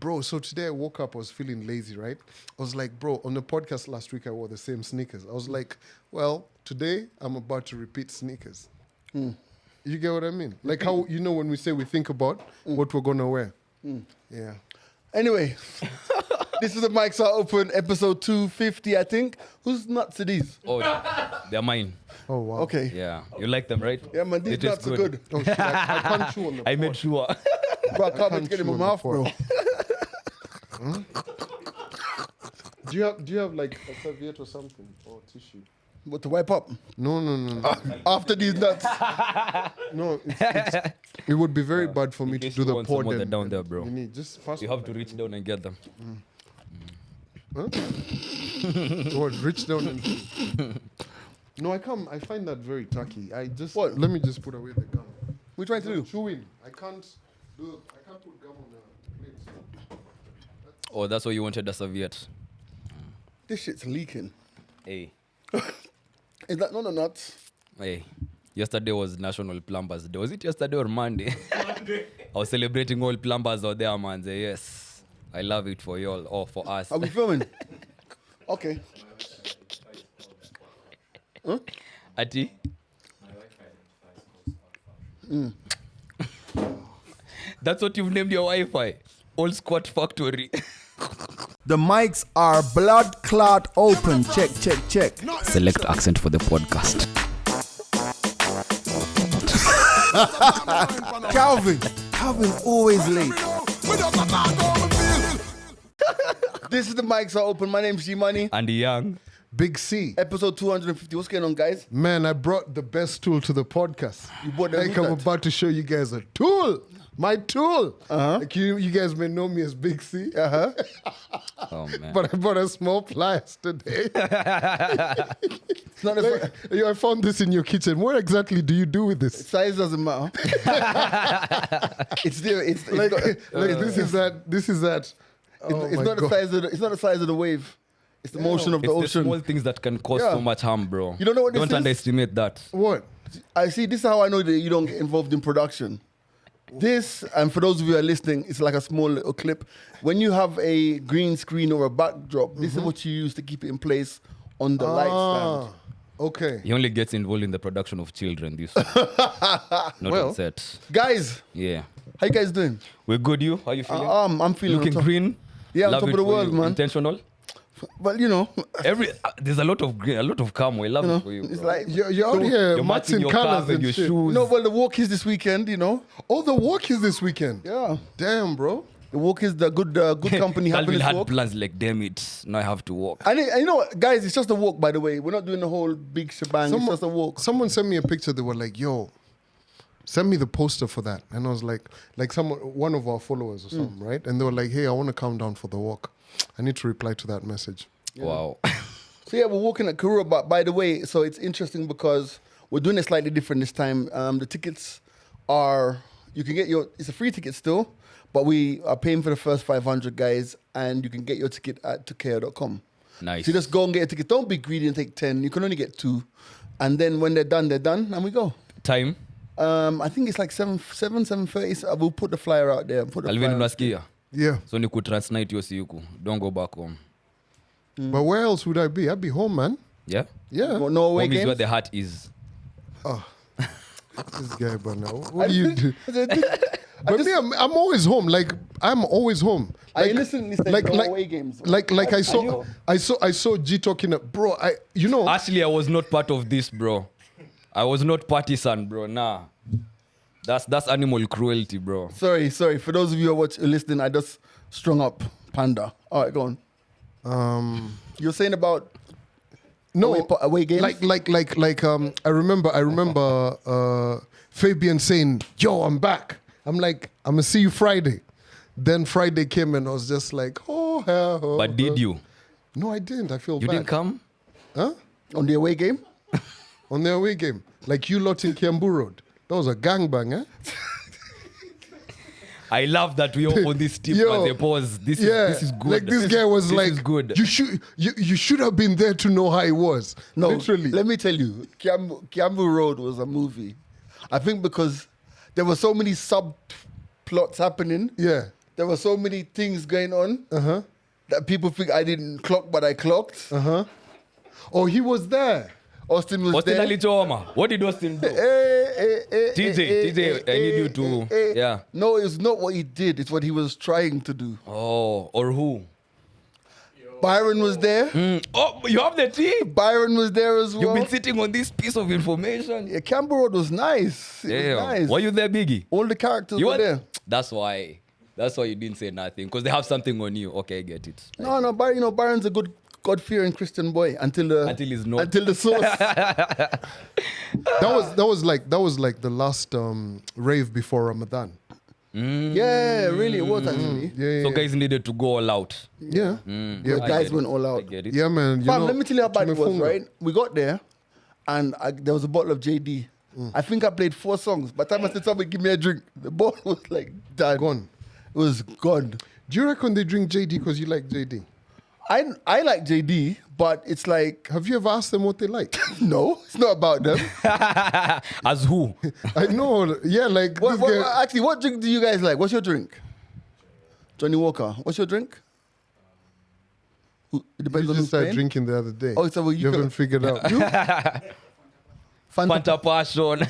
bro, so today I woke up, I was feeling lazy, right? I was like, bro, on the podcast last week, I wore the same sneakers. I was like, well, today I'm about to repeat sneakers. You get what I mean? Like how, when we say we think about what we're going to wear. Yeah. Anyway, this is the Mics Are Open, episode 250, I think. Whose nuts are these? Oh, they're mine. Oh, wow. Okay. Yeah. You like them, right? Yeah, man, these It is nuts are good. Oh, shit, I can't chew on the I pod. made sure. Bro, I can't wait to get in my chew on mouth, the bro. Do you have like a serviette or something? Or tissue? What, to wipe up? No. After these nuts. No, it would be very bad for me to case do you the want some pod. more, they're and- down there, bro. You need just fast. You have to reach down and get them. What, reach down and... No, I can't. I find that very tacky. What? Let me just put away the gum. What are you trying to do? Chewing. I can't put gum on the plate. Oh, that's why you wanted a serviette. This shit's leaking. Hey. Is that not a nuts? Hey. Yesterday was National Plumbers Day. Was it yesterday or Monday? Monday. I was celebrating all plumbers out there, man. Say, yes. I love it for y'all or for us. Are we filming? Okay. Huh? Ati? That's what you've named your Wi-Fi. Old Squat Factory. The mics are blood clot open. Check. Select accent for the podcast. Calvin always late. This is the Mics Are Open. My name's G-Money. And Young. Big C. Episode 250. What's going on, guys? Man, I brought the best tool to the podcast. You brought the Like I'm about to show you guys a tool. My tool. Like you guys may know me as Big C. Oh, man. But I bought a small pliers today. It's not a I found this in your kitchen. What exactly do you do with this? size doesn't matter. It's there. It's Like, not, this is that. Oh it's my not the God. size of the. It's not the size of the wave. It's the motion of the It's the ocean. small things that can cause Yeah. so much harm, bro. You don't know what this Don't is? underestimate that. What? I see. This is how I know that you don't get involved in production. This, and for those of you who are listening, it's like a small little clip. When you have a green screen or a backdrop, this is what you use to keep it in place on the light stand. Okay. He only gets involved in the production of children, this one. Not Well. on set. Guys, Yeah. how you guys doing? We're good, you? How you feeling? I'm feeling Looking on top. green? Yeah, on Love top it of the for world, you. man. Intentional? But you know, There's a lot of green, a lot of camo. I love it for you, it's bro. like You're out here You're matching matching your colors car with and your shit. shoes. no. Well, the walk is this weekend. You know. Oh, the walk is this weekend. Yeah, Damn, bro. the walk is the good company Calvin happiness had walk. plans like, damn it, now I have to walk. And you know what, guys? It's just a walk, by the way. We're not doing the whole big shebang. It's just a walk. Someone sent me a picture. They were like, "Yo, send me the poster for that." And I was like one of our followers or something, right? And they were like, "Hey, I want to come down for the walk." I need to reply to that message. Wow. So yeah, we're walking at Karura, but by the way, so it's interesting because we're doing it slightly different this time. The tickets are, you can get it's a free ticket still, but we are paying for the first 500 guys, and you can get your ticket at tukea.com. Nice. So you just go and get a ticket. Don't be greedy and take 10. You can only get 2. And then when they're done, and we go. Time? I think it's like 7:30. So we'll put the flyer out there. Put the Alvin flyer. unasikia? Yeah, So ni kutransnight yo siku. Don't go back home. but where else would I be? I'd be home, man. Yeah? Yeah. No away Home is where games. the heart is. This guy, but now, what do you do? I But me, I'm always home. Like I'm always home. I Like, listen. No away games. like I saw G talking. Bro, Actually, I was not part of this, bro. I was not partisan, bro. Nah. That's animal cruelty, bro. Sorry. For those of you who are listening, I just strung up Panda. All right, go on. You're saying about away games? I remember Fabian saying, "Yo, I'm back." I'm like, "I'm gonna see you Friday." Then Friday came and I was just like, "Oh hell!" But did you? No, I didn't. I feel You bad. didn't come? Huh? On the away game? On the away game, like you lot in Kambu Road. That was a gangbang, eh? I love that we all on this tip Yo, as a pause. This is good. Like this guy was This like, is good. You should have been there to know how it was. No, Literally. let me tell you, Kambu Road was a movie. I think because there were so many subplots happening. Yeah. there were so many things going on Uh-huh. that people think I didn't clock, but I clocked. Uh-huh. Oh, he was there. Austin was Austin there. alichoma. What did Austin do? TJ, I need you to, yeah. No, it's not what he did. It's what he was trying to do. Oh, or who? Byron was there. Oh, you have the team. Byron was there as well. You've been sitting on this piece of information. Yeah, Kambu Road was nice. It Yeah. was nice. Were you there, Biggie? All the characters You were were there. That's why. That's why you didn't say nothing. Because they have something on you. Okay, I get it. No, Byron's a good God-fearing Christian boy until he's not. Until the source. That was like the last rave before Ramadan. Yeah, really, it was actually. Yeah, So guys needed to go all out. yeah. The I guys get went it. all I out. get it. Yeah, man. Fam, let me tell you how bad it was, tumefunga. right? We got there, and there was a bottle of JD. I think I played 4 songs. By the time I said, somebody give me a drink, the bottle was like done. Gone. It was gone. Do you reckon they drink JD because you like JD? I like JD, but it's like, Have you ever asked them what they like? no, it's not about them. As who? I know. Yeah, like this guy- Actually, what drink do you guys like? What's your drink? Johnny Walker. What's your drink? It depends you on just who's started paying. drinking the other day. Oh, so you haven't figured out. You? Fanta passion.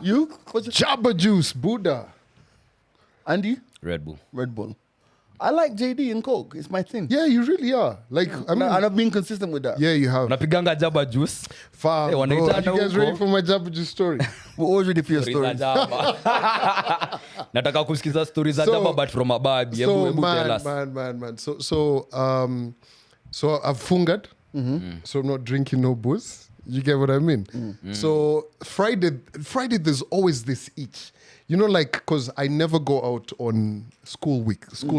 You? What's your Jabba Juice, Buddha. Andy? Red Bull. Red Bull. I like JD and Coke. It's my thing. Yeah, you really are. Like, I mean, And I've been consistent with that. yeah, you have. Unapiganga Jabba Juice. Far, Hey, bro. Are you wanaitana guys huko. ready for my Jabba Juice story? We're always ready for your Stories za stories. Jabba. Nataka kusikiza stories za So- Jabba but from a baby. So, Hebu tell us. man. So I've fungered. So I'm not drinking no booze. You get what I mean? So Friday, there's always this itch. You know, like, because I never go out on school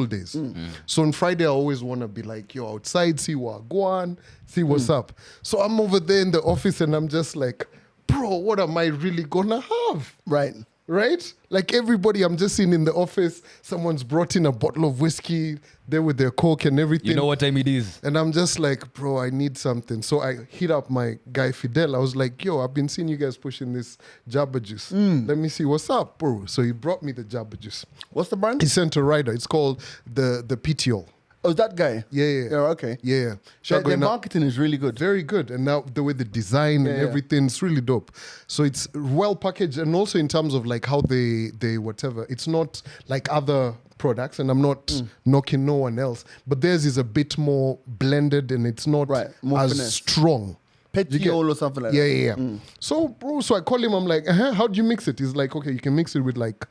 days. So on Friday, I always want to be like, yo, outside, see what go on, see what's up. So I'm over there in the office and I'm just like, bro, what am I really gonna have? Right. Right? Like everybody, I'm just seeing in the office, someone's brought in a bottle of whiskey, there with their Coke and everything. You know what time it is? And I'm just like, bro, I need something. So I hit up my guy Fidel. I was like, yo, I've been seeing you guys pushing this Jabba Juice. Let me see what's up, bro. So he brought me the Jabba Juice. What's the brand? He sent a rider. It's called the PTO. Oh, that guy? Yeah. Yeah, okay. Yeah. Their marketing is really good. Very good. And now the way the design and Yeah. everything, it's really dope. So it's well packaged, and also in terms of like how they whatever, it's not like other products, and I'm not knocking no one else, but theirs is a bit more blended and it's not Right, more as finesse. strong. You get- Petiole or something like Yeah, that. yeah. So, bro, so I call him, I'm like, how do you mix it? He's like, okay, you can mix it with like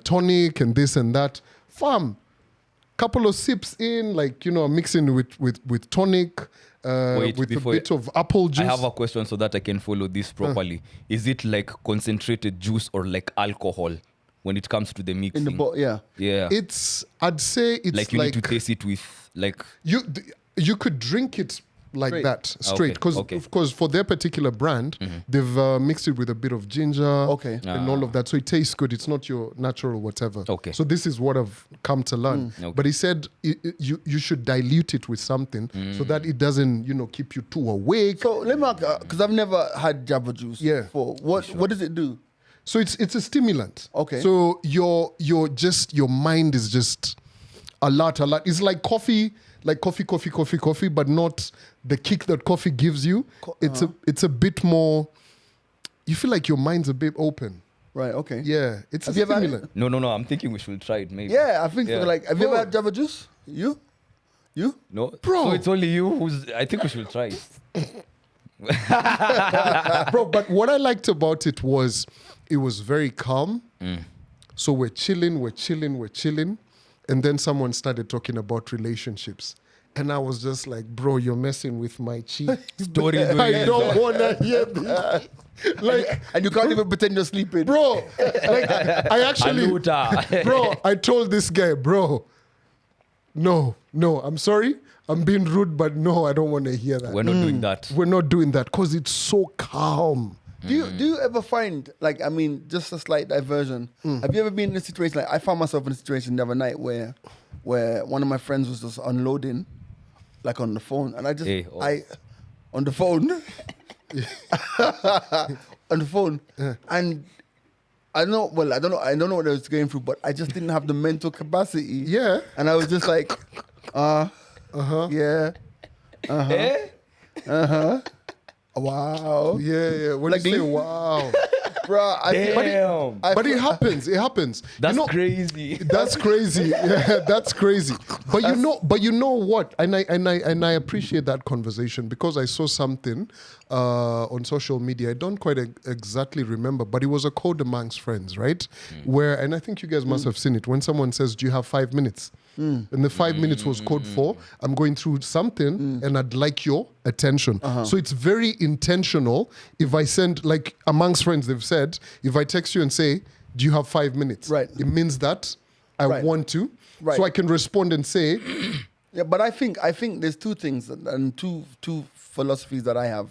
tonic and this and that. Fam, couple of sips in, like, you know, I'm mixing with tonic, Wait, with a before bit of apple juice. I have a question so that I can follow this properly. Is it like concentrated juice or like alcohol when it comes to the mixing? In the bottle, yeah. Yeah. I'd say it's like you need to taste it with like you could drink it like Straight. that straight because Okay. of course for their particular brand they've mixed it with a bit of ginger Okay. and all of that, so it tastes good. It's not your natural whatever. Okay. So this is what I've come to learn. Okay. But he said you should dilute it with something so that it doesn't, you know, keep you too awake. So let me ask, because I've never had Jabba Juice Yeah. before. What does it do? So it's a stimulant. Okay. So your mind is just alert. It's like coffee, but not the kick that coffee gives you. It's a bit more. You feel like your mind's a bit open. Right, okay. Yeah, it's Have a you ever had stimulant. no. I'm thinking we should try it maybe. Yeah, I think so. Yeah. Like, have you ever Bro. had Jabba Juice? You? No, Bro. So it's only you who's. I think we should try it. Bro, but what I liked about it was very calm. So we're chilling. And then someone started talking about relationships. And I was just like, bro, you're messing with my cheek. Story I don't want to hear this. Like, And you can't even pretend you're sleeping. bro, like, I actually, Aluta. bro, I told this guy, bro, no, I'm sorry. I'm being rude, but no, I don't want to hear that. We're not doing that. We're not doing that because it's so calm. Do you ever find, like, I mean, just a slight diversion. Have you ever been in a situation, like, I found myself in a situation the other night where one of my friends was just unloading, like, on the phone. And I just, Hey, oh. on the phone, on the phone, and I know. Well, I don't know what I was going through, but I just didn't have the mental capacity. Yeah. And I was just like, yeah, wow, Yeah. When Like you say li- wow. bro. Damn. But it happens. It happens. That's You know, crazy. That's crazy. Yeah, that's crazy. But you know what? And I appreciate that conversation because I saw something on social media. I don't quite exactly remember, but it was a code amongst friends, right? Where, and I think you guys must have seen it, when someone says, "Do you have 5 minutes?" And the 5 minutes was code for, I'm going through something and I'd like your attention. So it's very intentional. If I send, like amongst friends, they've said, if I text you and say, "Do you have 5 minutes?" Right. It means that I Right. want to. Right. So I can respond and say, Yeah, but I think there's two things and two philosophies that I have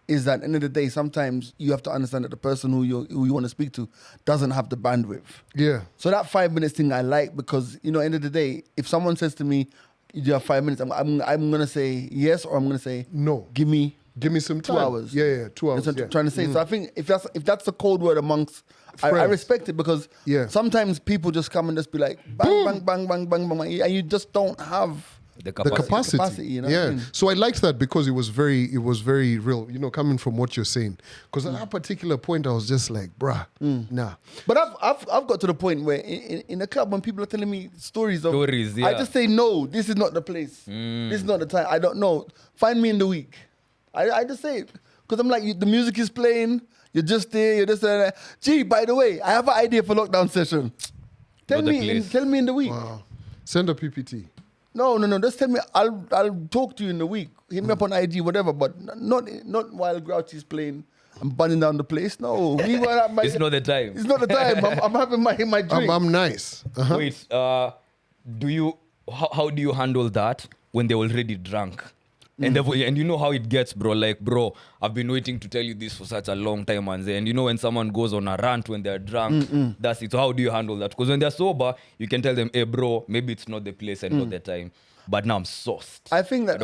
is that at the end of the day, sometimes you have to understand that the person who you want to speak to doesn't have the bandwidth. yeah. So that 5 minutes thing I like because at the end of the day, if someone says to me, "Do you have 5 minutes?" I'm gonna say yes, or I'm gonna say No. Give me Give me some 2 time. hours. Yeah, 2 hours. That's what yeah. I'm trying to say. So I think if that's the code word amongst, I Friends. respect it because Yeah. sometimes people just come and just be like bang, bang, bang, bang, bang, bang, and you just don't have. The The capacity. Capacity, you know what I yeah. mean? So I liked that because it was very real, coming from what you're saying. Because at that particular point, I was just like, bruh, nah. But I've got to the point where in the club when people are telling me stories, Stories, I yeah. just say no. This is not the place. This is not the time. I don't know. Find me in the week. I just say it because I'm like the music is playing. You're just there. You're just there. Gee, by the way, I have an idea for lockdown session. Tell Not the me place. in the week. Wow. Send a PPT. No. Just tell me. I'll talk to you in the week. Hit me up on IG, whatever. But not while Grouchy's playing. I'm burning down the place. No, It's not the time. It's not the time. I'm having my drink. I'm nice. Uh-huh. Wait, how do you handle that when they're already drunk? And you know how it gets, bro. Like, bro, I've been waiting to tell you this for such a long time, and you know when someone goes on a rant when they're drunk, that's it. So how do you handle that? Because when they're sober, you can tell them, "Hey, bro, maybe it's not the place and not the time." But now I'm sauced. I think that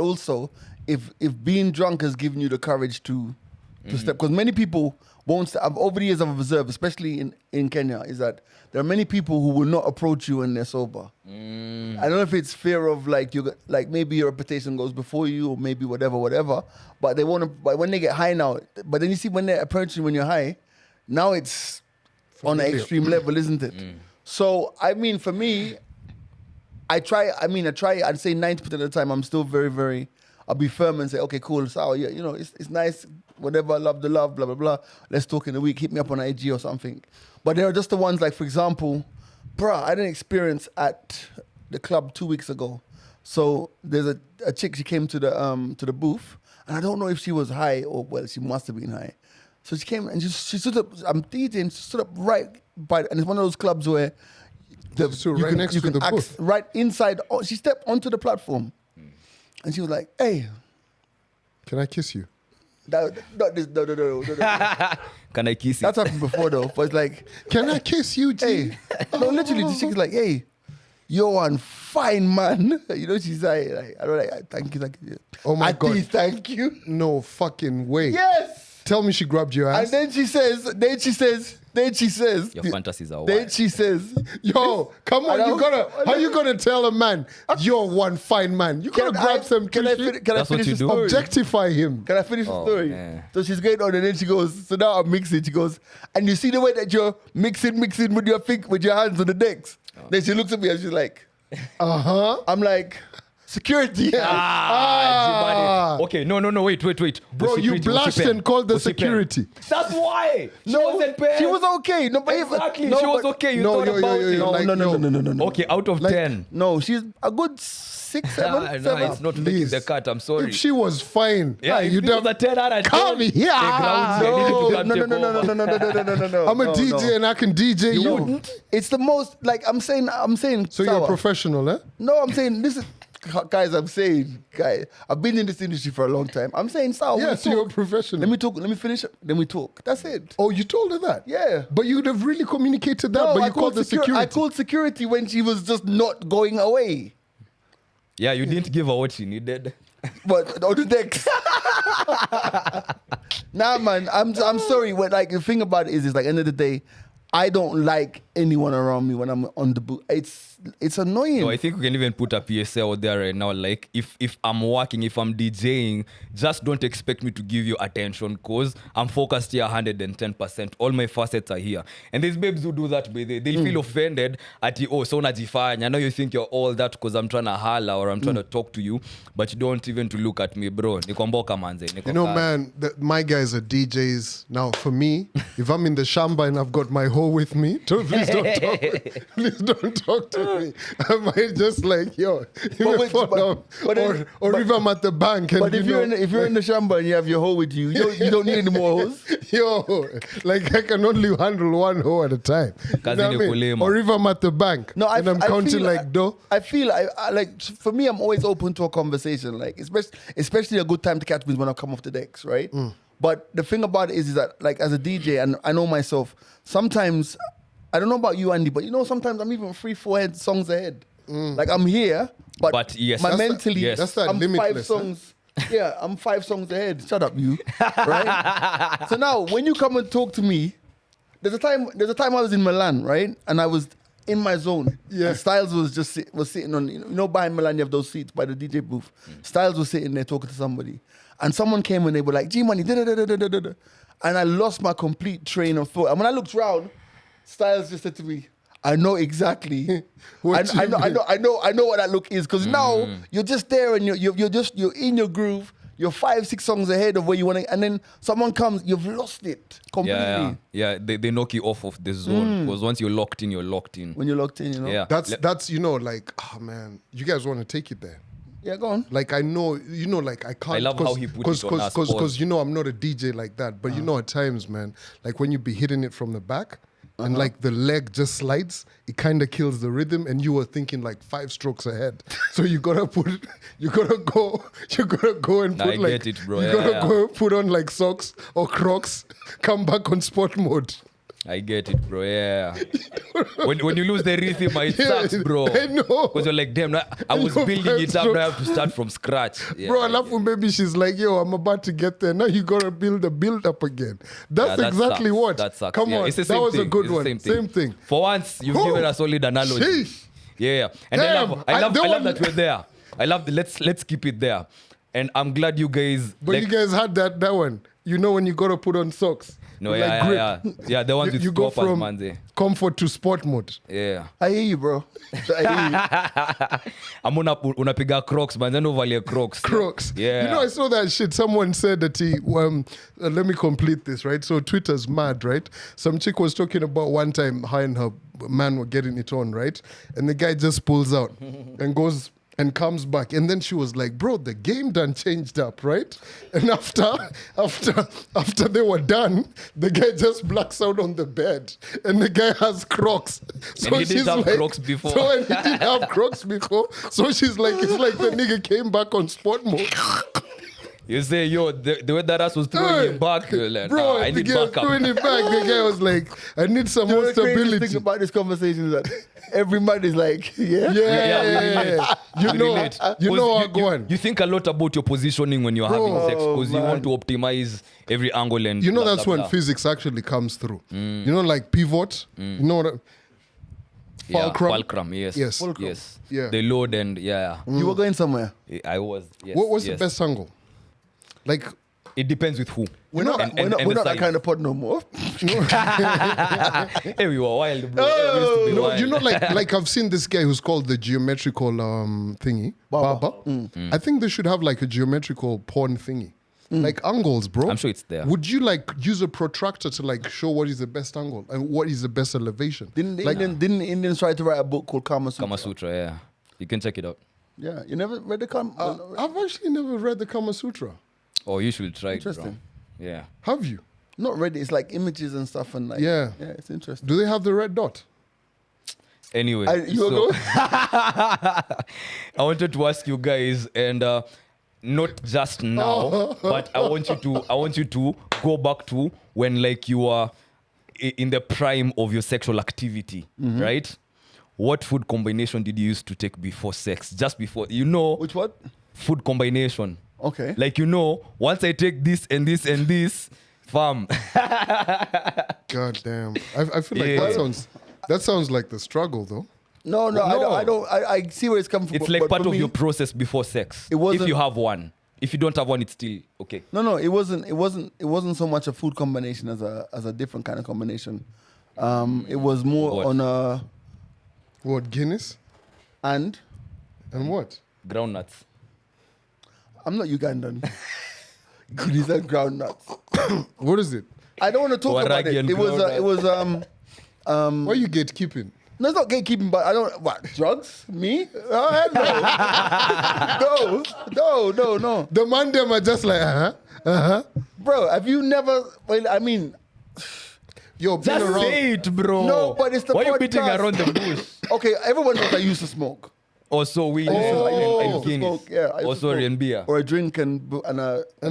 also, if being drunk has given you the courage to step, because many people won't. Over the years I've observed, especially in Kenya, is that there are many people who will not approach you when they're sober. I don't know if it's fear of like maybe your reputation goes before you, or maybe whatever. But they want to. But when they get high now, but then you see when they approach you when you're high, now it's on an extreme level, isn't it? So I mean, for me, I try. I'd say 90% of the time, I'm still very, very. I'll be firm and say, "Okay, cool. So yeah, it's nice. Whatever. Love the love. Blah blah blah. Let's talk in a week. Hit me up on IG or something." But there are just the ones like, for example, bruh, I had an experience at the club 2 weeks ago. So there's a chick. She came to the booth, and I don't know if she was high or she must have been high. So she came and she stood up. I'm DJing. She stood up right by, and it's one of those clubs where Next to the booth. right inside. Oh, she stepped onto the platform, and she was like, "Hey, Can I kiss you? no. Can I kiss you? That's happened before though. But it's like, Can I kiss you, G? hey, no, literally, the chick is like, hey, you're one fine man. She's like, I don't like, thank you. Oh my God. Thank you. No fucking way. Yes. Tell me she grabbed your ass. And then she says, Your fantasies are then wild. she says, Yo, come on, how you gonna tell a man you're one fine man? You gotta grab some can I tissue, That's what finish you the do? story? objectify him. Can I finish the story? yeah. So she's going on, and then she goes, so now I'm mixing. She goes, and you see the way that you're mixing with your hands on the decks. Then she looks at me and she's like, I'm like, security. Okay, no, wait. Bro, Was she you pretty? Was she blashed pen? and called the Was she pen? security. That's why. She wasn't paying. She was okay. No, but Exactly. No, she was but- okay. You No, thought yo, about yo, it. yo, like, No. Okay, out of 10. No, she's a good 6, 7. No, it's not making Please. the cut. I'm sorry. If she was fine, yeah, if you'd this was have a 10 out of 10. come here. The grounds, they needed to come take over. No. I'm a DJ and I can DJ you. wouldn't? It's the most, like, I'm saying. So you're a Sawa. professional, eh? No, I'm saying, this is, guys, I've been in this industry for a long time. I'm saying, Sawa, Yes, we you're a talk. professional. Let me talk, let me finish it, then we talk. That's it. Oh, you told her that? Yeah. But you'd have really communicated that, No, but I you called the security. I called security when she was just not going away. Yeah, you didn't give her what she needed. But on the decks. Nah, man, I'm sorry. What like the thing about it is like end of the day, I don't like anyone around me when I'm on the boot. It's annoying. So I think we can even put a PSA out there right now. Like if I'm working, if I'm DJing, just don't expect me to give you attention because I'm focused here 110%. All my facets are here. And there's babes who do that, but they feel offended at you. Oh, so najifanya. I know you think you're all that because I'm trying to holler or I'm trying to talk to you, but you don't even to look at me, bro. Nikomboka manze. You know, man, my guys are DJs. Now, for me, if I'm in the shamba and I've got my hoe with me, please don't talk to me. I might just like, yo, or if I'm at the bank. And But if you're in the shamba and you have your hoe with you, you don't need any more hoes. Yo, like I can only handle one hoe at a time. You know what I mean? Or if I'm at the bank and I'm counting like dough. I feel I like, for me, I'm always open to a conversation. Like especially a good time to catch me when I come off the decks, right? But the thing about it is that like as a DJ, and I know myself, sometimes I don't know about you, Andy, but you know sometimes I'm even 3-4 songs ahead. Like I'm here, but yes, mentally that's that I'm limitless, 5 songs. Yeah, I'm 5 songs ahead. Shut up, you. Right? So now when you come and talk to me, there's a time I was in Milan, right? And I was in my zone. Yeah. And Styles was sitting on, you know, behind Milan you have those seats by the DJ booth. Styles was sitting there talking to somebody. And someone came and they were like, G-Money, da-da-da-da-da-da-da. And I lost my complete train of thought. And when I looked round, Styles just said to me, I know exactly. I know what that look is. Because now you're just there and you're in your groove. You're 5-6 songs ahead of where you want to, and then someone comes, you've lost it completely. Yeah. They knock you off of the zone because once you're locked in, you're locked in. When you're locked in, you know. Yeah, That's you know, like, oh man, you guys want to take it there. Yeah, go on. Like I know, you know, like I can't. I love how he put it on us. Because you know I'm not a DJ like that, but you know at times, man, like when you be hitting it from the back and like the leg just slides, it kind of kills the rhythm, and you were thinking like 5 strokes ahead. So you gotta go and put I like get it, bro. you gotta go put on like socks or Crocs, come back on sport mode. I get it, bro. Yeah. when you lose the rhythm, it sucks, bro. I know. Because you're like, damn, I was building it up, now I have to start from scratch. Yeah, bro, I laugh when maybe she's like, yo, I'm about to get there. Now you gotta build up again. That's exactly sucks. what. That sucks. Come on, it's the that same was thing. a good It's the one. Same Same thing. For once, you've given a solid analogy. Sheesh. Yeah. And Damn, I love that we're there. I love let's keep it there. And I'm glad you guys. But you guys had that one. You know when you gotta put on socks. No, like yeah. Yeah, the ones with you go scoppers, from man. comfort to sport mode. Yeah. I hear you, bro. I hear you. I'm unapiga Crocs, man. Then overlay Crocs. Crocs. Yeah. You know, I saw that shit. Someone said that let me complete this, right? So Twitter's mad, right? Some chick was talking about one time her and her man were getting it on, right? And the guy just pulls out and goes and comes back. And then she was like, bro, the game done changed up, right? And after they were done, the guy just blacks out on the bed. And the guy has Crocs. So And he didn't have Crocs before. So and he didn't have Crocs before. So she's like, it's like the nigga came back on sport mode. You say, yo, the way that ass was throwing it back, you're like, Bro, nah, I the need guy backup. throwing it back. The guy was like, I need some You know more the craziest stability. thing about this conversation is that every man is like, yeah. Yeah. You know how go on. You think a lot about your positioning when you're having sex because you want to optimize every angle and You know blah, that's blah, when blah. physics actually comes through. You know, like pivot. You know what? Fulcrum, yes. Yes. Fulcrum. Yes. Yeah. The load and You were going somewhere. I was. Yes. What was the yes. best angle? Like, It depends with who. We're not And we're the not that size. kind of pod no more. Hey, we were wild, bro. We used to be wild. you know, like I've seen this guy who's called the geometrical thingy, Baba. I think they should have like a geometrical porn thingy. Like angles, bro. I'm sure it's there. Would you like use a protractor to like show what is the best angle and what is the best elevation? Didn't the like, Indians try to write a book called Kama Sutra? Kama Sutra, yeah. You can check it out. Yeah, you never read the Kama? I've actually never read the Kama Sutra. Oh, you should try it, bro. Interesting. Yeah. Have you? Not read it. It's like images and stuff and like Yeah. it's interesting. Do they have the red dot? Anyway, You so, go? I wanted to ask you guys, and not just now, but I want you to go back to when like you are in the prime of your sexual activity, right? What food combination did you use to take before sex? Just before, Which what? food combination. Okay. Like, you know, once I take this and this and this, fam. God damn. I feel like Yeah. that sounds like the struggle though. No, I see where it's coming from. It's but like part for of me, your process before sex. It wasn't- If you have one. If you don't have one, it's still okay. No, it wasn't so much a food combination as a different kind of combination. It was more What? on a What, Guinness? and And what? Groundnuts. I'm not Ugandan. Goodies and groundnuts. What is it? I don't want to talk about Waragi it. and It was Why are you gatekeeping? no, it's not gatekeeping, but I don't what drugs? Me? Oh, no. The man them are just like, Bro, have you never? Well, I mean, Yo, been Just around. say it, bro. No, but it's the Why are you beating podcast. around the bush? okay, everyone knows I used to smoke. Also, we I and used to Guinness. smoke, yeah. I used to Also, smoke. and beer. Or a drink and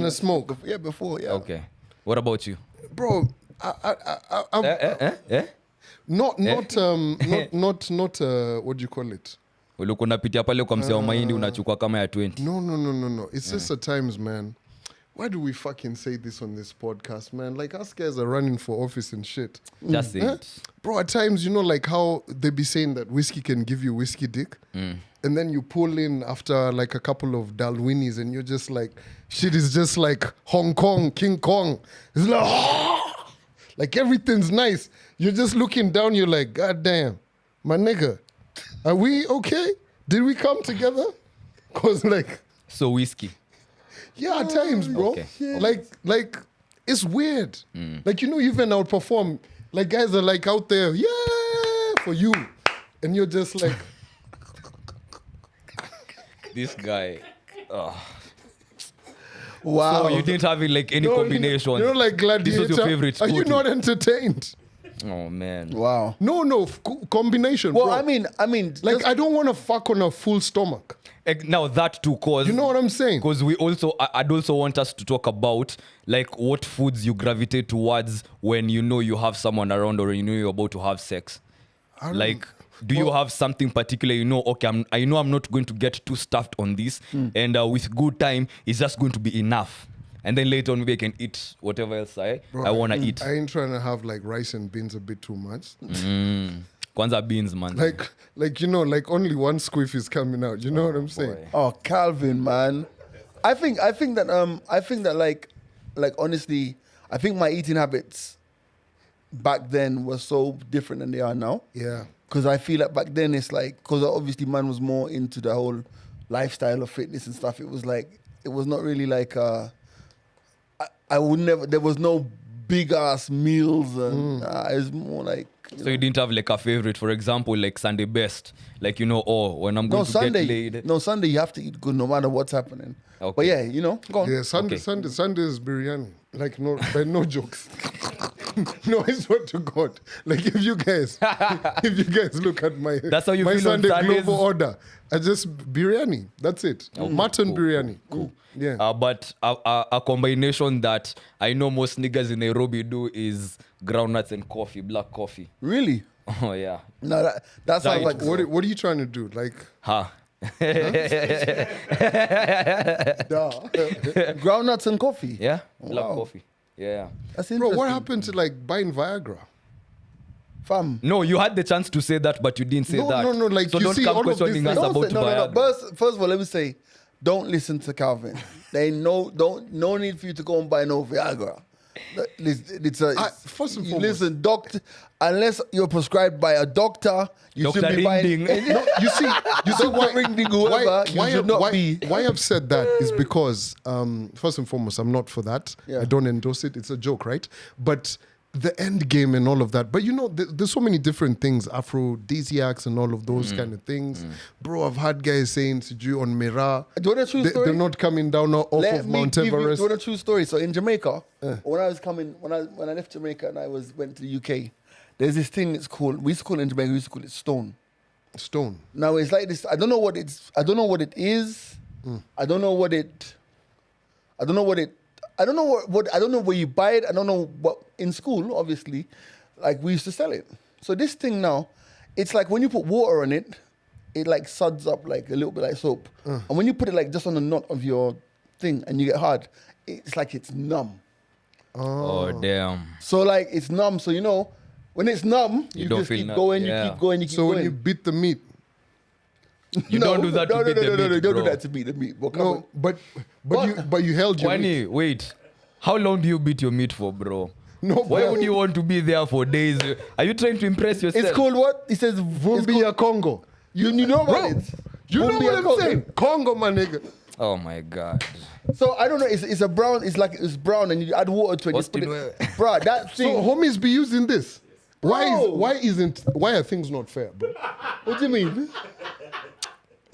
a smoke. Yeah, before, yeah. Okay. What about you? Bro, not what do you call it? Ulikuwa unapitia pale kwa msee wa mahindi unachukua kama ya 20. No. It's just at times, man. Why do we fucking say this on this podcast, man? Like, us guys are running for office and shit. Just say it. Bro, at times, you know, like how they be saying that whiskey can give you whiskey dick. And then you pull in after like a couple of Dalwinis and you're just like, shit is just like Hong Kong, King Kong. It's like, like everything's nice. You're just looking down, you're like, God damn, my nigga, are we okay? Did we come together? Cause like, So whiskey. yeah, at times, bro. Okay. Like it's weird. Like, you know, you even outperform. Like, guys are like out there, yeah, for you. And you're just like, This guy. Wow. So you didn't have it like any no, combinations. You know, like Gladiator. This was your favorite Are you Scotty. not entertained? Oh man. Wow. No, combination, Well, bro. I mean, like, just- I don't want to fuck on a full stomach. Now that too, cause You know what I'm saying? Because we also, I'd also want us to talk about like what foods you gravitate towards when you know you have someone around or you know you're about to have sex. Like, do you have something particular? You know, okay, I know I'm not going to get too stuffed on this, and with good time, it's just going to be enough. And then later on, maybe I can eat whatever else I want to eat. I ain't trying to have like rice and beans a bit too much. Kwanza beans, man. Like you know, like only one squiff is coming out. You know what I'm saying? boy. Oh, Calvin, man. I think that like honestly, I think my eating habits back then were so different than they are now. Yeah. Because I feel like back then it's like, because obviously man was more into the whole lifestyle of fitness and stuff. It was like, it was not really like, I would never, there was no big ass meals and it's more like, So you didn't have like a favorite, for example, like Sunday best, like you know, oh, when I'm going no to Sunday, get laid. No Sunday, you have to eat good no matter what's happening. Okay. But yeah, you know, go on. Yeah, Sunday is biryani. Like no jokes. No, I swear to God. Like if you guys look at my That's how you my feel on Sunday Sundays? global order, I just biryani. That's it. Mutton biryani. Cool. Yeah. But a combination that I know most niggas in Nairobi do is groundnuts and coffee, black coffee. Really? Oh yeah. No, that sounds Right. like What are you trying to do? Like groundnuts and coffee. Yeah, black Wow. coffee. Yeah. That's bro, interesting. what happened to like buying Viagra? Fam. No, you had the chance to say that, but you didn't say No, that. no, like, so you don't see, come all of questioning this- us Don't about say, no. Viagra. First of all, let me say, don't listen to Calvin. There ain't no need for you to go and buy no Viagra. First and foremost- listen, doctor. Unless you're prescribed by a doctor, you Dr. should be buying. Ring-ding. No, you see Dr. Ring-ding, whoever, you should not be. Why I've said that is because first and foremost, I'm not for that. Yeah. I don't endorse it. It's a joke, right? But the end game and all of that. But you know, there's so many different things, aphrodisiacs and all of those kind of things. Bro, I've had guys saying, "Siju on Mira, Do you want a true story? they're not coming down off of Mount give you Everest." do you want a true story. So in Jamaica, when I left Jamaica and I went to the UK, there's this thing. It's called, we used to call it in Jamaica, we used to call it stone. Stone. Now it's like this. I don't know what it is. I don't know what where you buy it. I don't know what, in school, obviously, like we used to sell it. So this thing now, it's like when you put water on it, it like suds up like a little bit like soap. And when you put it like just on the knot of your thing and you get hard, it's like it's numb. Oh damn. So like it's numb. So when it's numb, you don't just feel keep numb. going, Yeah. you keep going, you keep So going. when you beat the meat, You don't do that to beat the meat, don't bro. do that to beat the meat. But come no, on. but you held your meat. Kwani, wait. How long do you beat your meat for, bro? No, Why bro. would you want to be there for days? Are you trying to impress yourself? It's called what? He says Vumbia Congo. You know Bro, about it. you know Vumbia what I'm Congo. saying? Congo, my nigga. Oh my god. So I don't know. It's a brown. It's brown, and you add water to it. What's You put the- it, bro. That So thing. homies be using this. Bro. Why are things not fair, bro? What do you mean?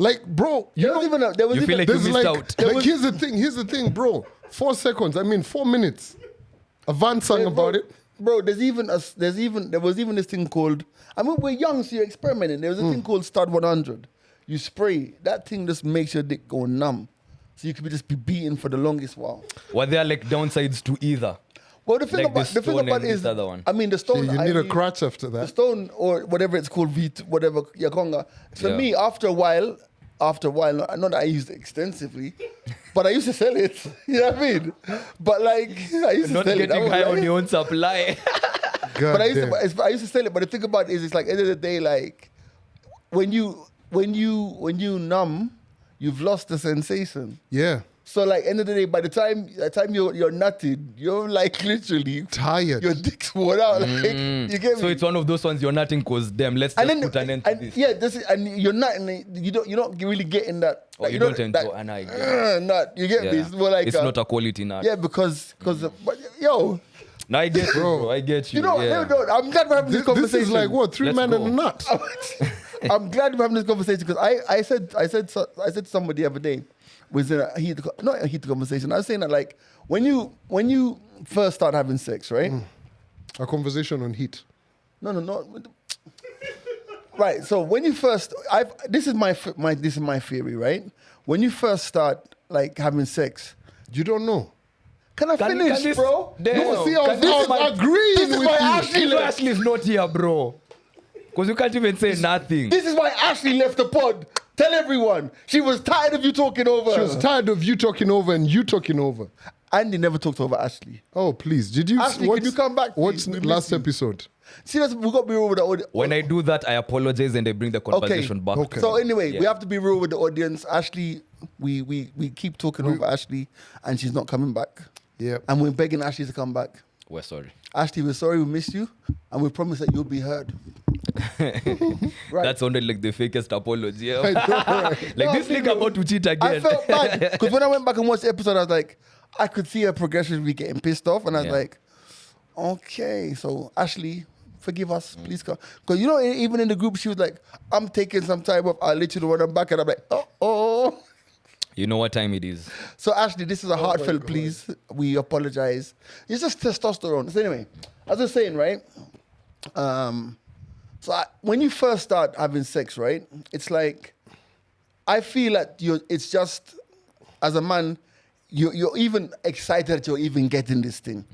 Like, bro, There was even You feel like you there's missed like, out. like here's the thing, bro. 4 seconds. I mean 4 minutes. A Van sang about it. Bro, there was even this thing called. I mean, we're young, so you're experimenting. There was a thing called Stud 100. You spray that thing, just makes your dick go numb, so you could just be beating for the longest while. Were there like downsides to either? Well, the thing Like about the stone and is, this other one. I mean, the stone. You I need a mean, crutch after The that. stone or whatever it's called, whatever Yakonga. For Yeah. me, after a while, not that I used it extensively, but I used to sell it. You know what I mean? But like, I used to Not sell it. I getting was high like- on your own supply. God But I damn. used to sell it. But the thing about it is, it's like at the end of the day, like when you numb, you've lost the sensation. Yeah. So like end of the day, by the time you're nutted, you're like literally Tired. your dick's worn out. Like you get me? So it's one of those ones you're nothing cause them. Let's just put an end to this. yeah, and you're not, and you're not really getting that. Oh, like, you don't- don't enjoy that, an idea. nut. You get me? Yeah. It's more like it's not a quality nut. yeah, because but yo, No, I get you, bro. I get you. you know, yeah. no, I'm glad we're having this This conversation. is like what? 3 Let's men go. and a nut. I'm glad we're having this conversation because I said to somebody the other day, was in a heated, not a heated conversation. I was saying that like when you first start having sex, right? A conversation on heat. No. Right. So when you first, this is my theory, right? When you first start like having sex, You don't know. can I finish, can this- bro? Damn. No, see, I Can was, this I was my- agreeing this is with why you. Ashley If Ashley is not here, bro. Because you can't even say nothing. This is why Ashley left the pod. Tell everyone she was tired of you talking over. She was tired of you talking over and you talking over. Andy never talked over Ashley. Oh, please. Did you Ashley, can you come back, What's please? We last miss you. episode? See, we got to be real with the audience. When I do that, I apologize and I bring the conversation back. Okay. So anyway, we Yeah. have to be real with the audience. Ashley, we keep talking over Ashley, and she's not coming back. Yeah. And we're begging Ashley to come back. We're sorry. Ashley, we're sorry we missed you, and we promise that you'll be heard. Right. That sounded like the fakest apology. Yeah. I know, right? Like No, this be nigga real. about to cheat I again. felt bad because when I went back and watched the episode, I was like, I could see her progressively getting pissed off, and I was Yeah. like, okay, so Ashley, forgive us, please come. Because even in the group, she was like, I'm taking some time off. I'll let you know when I'm back, and I'm like, oh. You know what time it is. So Ashley, this is a heartfelt please. We apologize. It's just testosterone. So anyway, as I was saying, right? When you first start having sex, right? It's like I feel that it's just as a man, you're even excited that you're even getting this thing.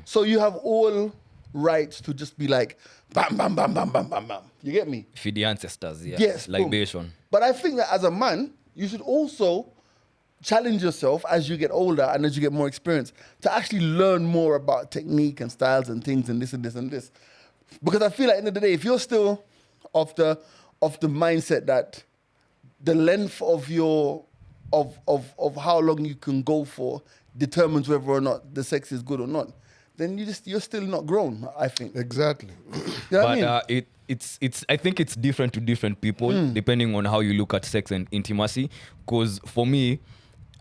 So you have all rights to just be like bam, bam, bam, bam, bam, bam, bam. You get me? Feed the ancestors. Yeah. Yes, boom. Libation. But I think that as a man, you should also challenge yourself as you get older and as you get more experience to actually learn more about technique and styles and things and this and this and this. Because I feel like at the end of the day, if you're still of the mindset that the length of your of how long you can go for determines whether or not the sex is good or not, then you're still not grown, I think. Exactly. You know what I But mean? it's I think it's different to different people depending on how you look at sex and intimacy. Because for me,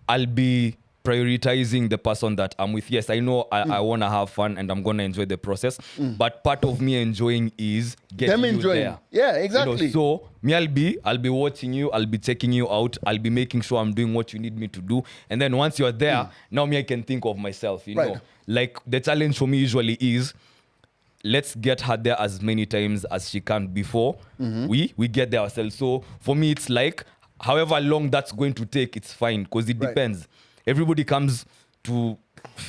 I'll be prioritizing the person that I'm with. Yes, I know I want to have fun and I'm going to enjoy the process. But part of me enjoying is getting Them you enjoying. there. Yeah, exactly. So me, I'll be watching you. I'll be checking you out. I'll be making sure I'm doing what you need me to do. And then once you're there, now me, I can think of myself. You Right. know, like the challenge for me usually is, let's get her there as many times as she can before we get there ourselves. So for me, it's like however long that's going to take, it's fine because it Right. depends. Everybody comes to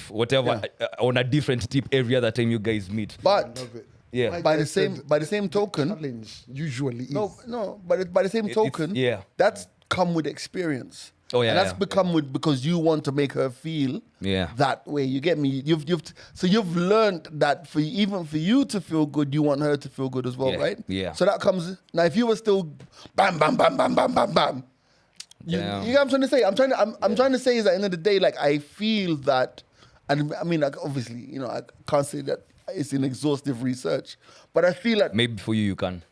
whatever on a different tip every other time you guys meet. But Love it. Yeah. Like by I the same said, token, challenge usually is. no, but by the same token, yeah. that's come with experience. Oh, yeah, and that's yeah. become because you want to make her feel Yeah. that way. You get me? You've learned that even for you to feel good, you want her to feel good as well, Yeah, right? yeah. So that comes now. If you were still bam, bam, bam, bam, bam, bam, bam. You Damn. know what I'm trying to say? I'm trying to say is at the end of the day, like I feel that, and I mean, like obviously, you know, I can't say that it's an exhaustive research, but I feel like Maybe for you can.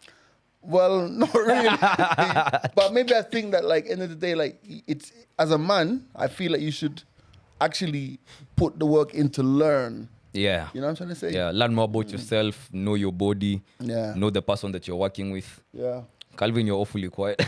well, not really. But maybe I think that, like, end of the day, like, it's as a man, I feel like you should actually put the work in to learn. Yeah. You know what I'm trying to say? Yeah. Learn more about yourself. Know your body. Yeah. Know the person that you're working with. Yeah. Calvin, you're awfully quiet.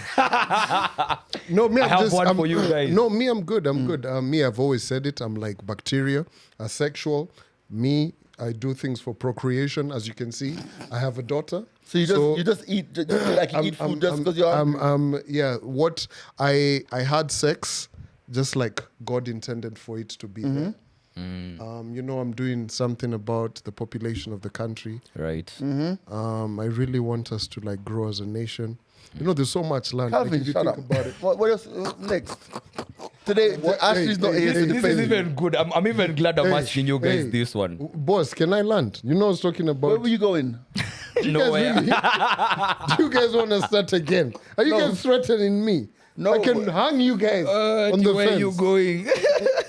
No, me, I I'm have just, one I'm, for you guys. No, me, I'm good. I'm good. Me, I've always said it. I'm like bacteria, asexual. Me, I do things for procreation. As you can see, I have a daughter. So you just eat like you eat food just because you're hungry. Yeah. What I had sex, just like God intended for it to be there. You know, I'm doing something about the population of the country. Right. I really want us to like grow as a nation. You know, there's so much land. Calvin, like, if you shut think up. about it. What else? Today, Ashley's not here to This is defend. even good. I'm even glad I'm Hey, asking you guys hey. this one. Boss, can I land? You know, I was talking about. Where were you going? Nowhere. Do you guys want to start again? Are you No. guys threatening me? No, I can but- hang you guys on the Where fence. you going?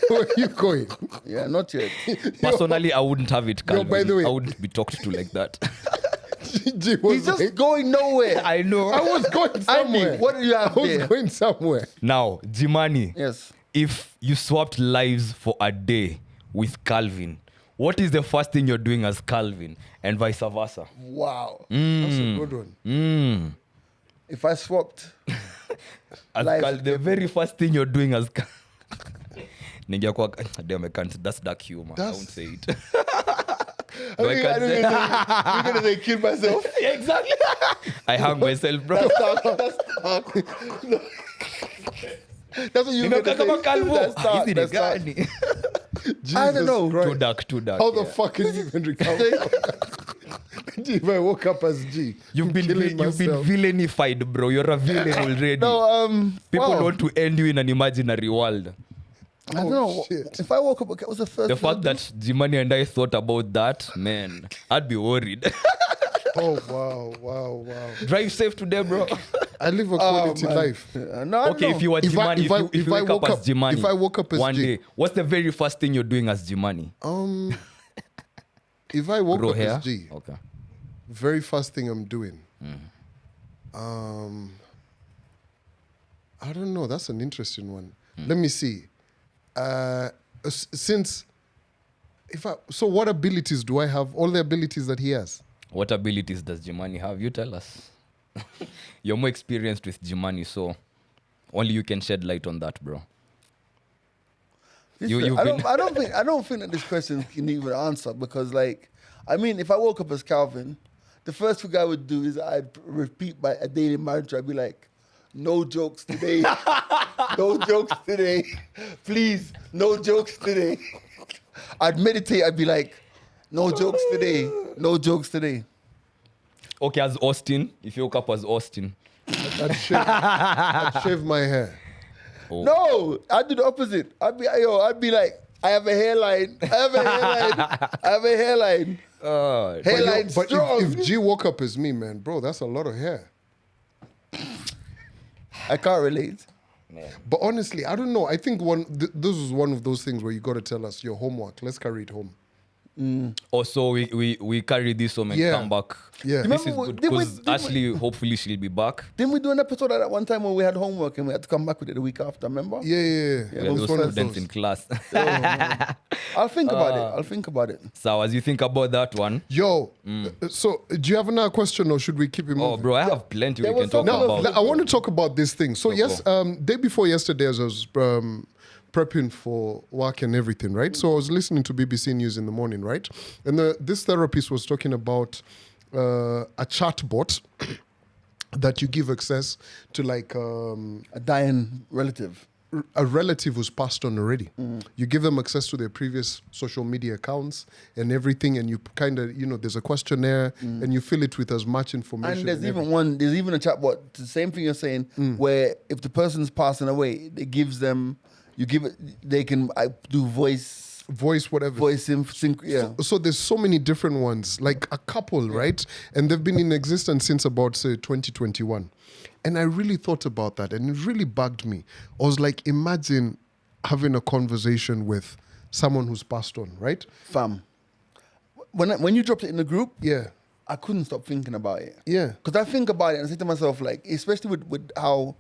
Where you going? Yeah, not yet. Personally, I wouldn't have it, Calvin. by the way- I wouldn't be talked to like that. G was He's just like, going nowhere. I know. I was going somewhere. Andy, what do you have I was there? going somewhere. Now, Jimani, Yes. if you swapped lives for a day with Calvin, what is the first thing you're doing as Calvin and vice versa? Wow. That's a good one. If I swapped, As Life- the very first thing you're doing as Ningekuwa, damn, I can't. That's dark humor. I That's- won't say it. I No, I think can't say- you're gonna say kill myself. Yeah, exactly. I hung myself, bro. That's dark. No. That's what you're gonna Kama say. Calvo. That's dark. Hizi ni That's dark. gani? I don't know. Christ. Too dark, too dark. How the yeah. fuck can you even recover? G, if I woke up as G, You've been killing myself. villainified, bro. You're a villain already. No, People wow. want to end you in an imaginary world. I don't know. shit. If I woke up, what was the first The thing fact that Jimani and I thought about that, man, I'd be worried. Oh, wow. Drive safe today, bro. I live a quality life. No, Okay, if you were If I- Jimani, if I- if you if I wake up woke as up- Jimani, if I woke up as one G- day, what's the very first thing you're doing as Jimani? If I woke Grow up hair? as G, Okay. very first thing I'm doing. I don't know. That's an interesting one. Let me see. So what abilities do I have? All the abilities that he has. What abilities does Jimani have? You tell us. You're more experienced with Jimani, so only you can shed light on that, bro. Listen, I don't think that this question can even answer because, like, I mean, if I woke up as Calvin, the first thing I would do is I'd repeat a daily mantra. I'd be like, "No jokes today, no jokes today, please, no jokes today." I'd meditate. I'd be like, "No jokes today, no jokes today." Okay, as Austin, if you woke up as Austin. I'd shave my hair. Oh. No, I'd do the opposite. I'd be like, "I have a hairline. I have a hairline. I have a hairline." Hairline But strong. if G woke up as me, man, bro, that's a lot of hair. I can't relate. But honestly, I don't know. I think this is one of those things where you got to tell us your homework. Let's carry it home. Also, we carry this home and Yeah. come back. Yeah. This is Remember, good did we- because did we- Ashley, hopefully, she'll be back. Didn't we do an episode of that one time when we had homework and we had to come back with it the week after? Remember? Yeah. Yeah, It those was one of students those. in class. I'll think about it. I'll think about it. So, as you think about that one, Yo, so do you have another question or should we keep it moving? oh, bro, I have plenty we There can was talk something about. else. I want to talk about this thing. So Go, yes, day before yesterday, as I was prepping for work and everything, right? So I was listening to BBC News in the morning, right? And this therapist was talking about a chatbot that you give access to, like A dying relative. a relative who's passed on already. You give them access to their previous social media accounts and everything, and you kind of, there's a questionnaire, and you fill it with as much information. And there's even a chatbot, the same thing you're saying, where if the person's passing away, it gives them, they can do voice, whatever. Yeah. So there's so many different ones, like a couple, right? And they've been in existence since about, say, 2021. And I really thought about that, and it really bugged me. I was like, imagine having a conversation with someone who's passed on, right? Fam, when you dropped it in the group, Yeah. I couldn't stop thinking about it. Yeah. Because I think about it and I say to myself, like, especially with how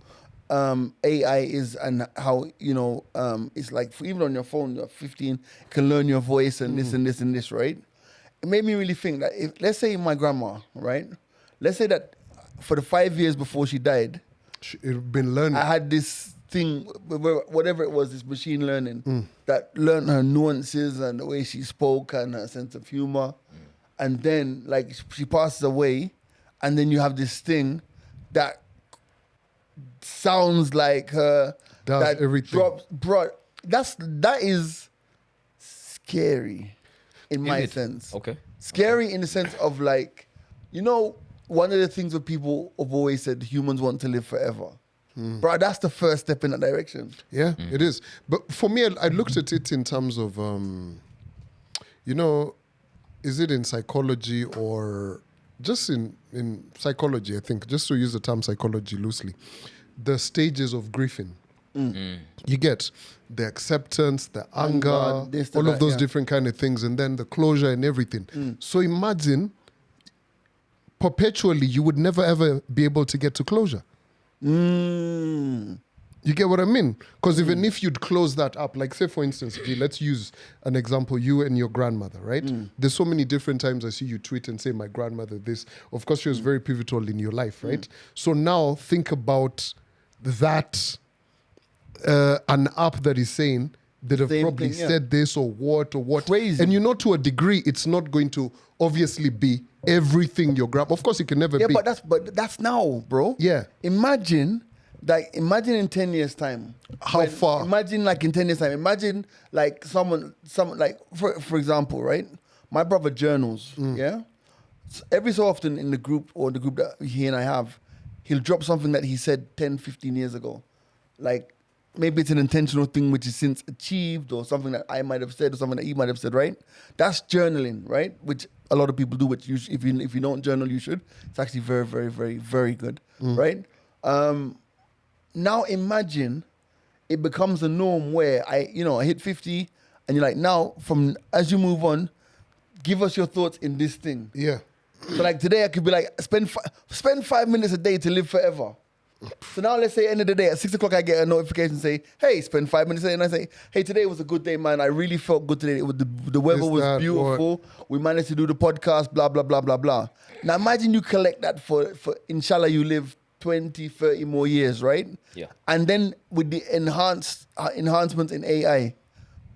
AI is and how, it's like, even on your phone, you're 15, you can learn your voice and this and this and this, right? It made me really think that let's say my grandma, right? Let's say that for the 5 years before she died, She'd been learning. I had this thing, whatever it was, this machine learning that learned her nuances and the way she spoke and her sense of humor. And then, like, she passes away, and then you have this thing that sounds like her. Does that everything. That is scary, in my sense. Okay. Scary in the sense of, like, one of the things that people have always said, humans want to live forever. Bro, that's the first step in that direction. Yeah, it is. But for me, I looked at it in terms of, is it in psychology or just in psychology, I think, just to use the term psychology loosely, the stages of grieving. You get the acceptance, the anger, all of those different kind of things, and then the closure and everything. So imagine perpetually you would never ever be able to get to closure. You get what I mean? Because even if you'd close that up, like say for instance, let's use an example, you and your grandmother, right? There's so many different times I see you tweet and say, my grandmother this. Of course, she was very pivotal in your life, right? So now think about that, an app that is saying, that have probably said this or what. Crazy. And to a degree, it's not going to obviously be everything your grandma. Of course, it can never be. But that's now, bro. Yeah. Imagine in 10 years' time. How far? Imagine like in 10 years' time. Imagine like someone like for example, right? My brother journals, yeah? So every so often in the group or the group that he and I have, he'll drop something that he said 10, 15 years ago. Like maybe it's an intentional thing which is since achieved or something that I might have said or something that he might have said, right? That's journaling, right? Which a lot of people do, which if you don't journal, you should. It's actually very, very, very, very good, right? Now imagine it becomes a norm where I hit 50 and you're like, now as you move on, give us your thoughts in this thing. Yeah. So like today I could be like, spend 5 minutes a day to live forever. So now let's say end of the day at 6 o'clock I get a notification say, hey, spend 5 minutes a day, and I say, hey, today was a good day, man. I really felt good today. The weather was beautiful. We managed to do the podcast, blah, blah, blah, blah, blah. Now imagine you collect that for inshallah you live 20, 30 more years, right? Yeah. And then with the enhancements in AI,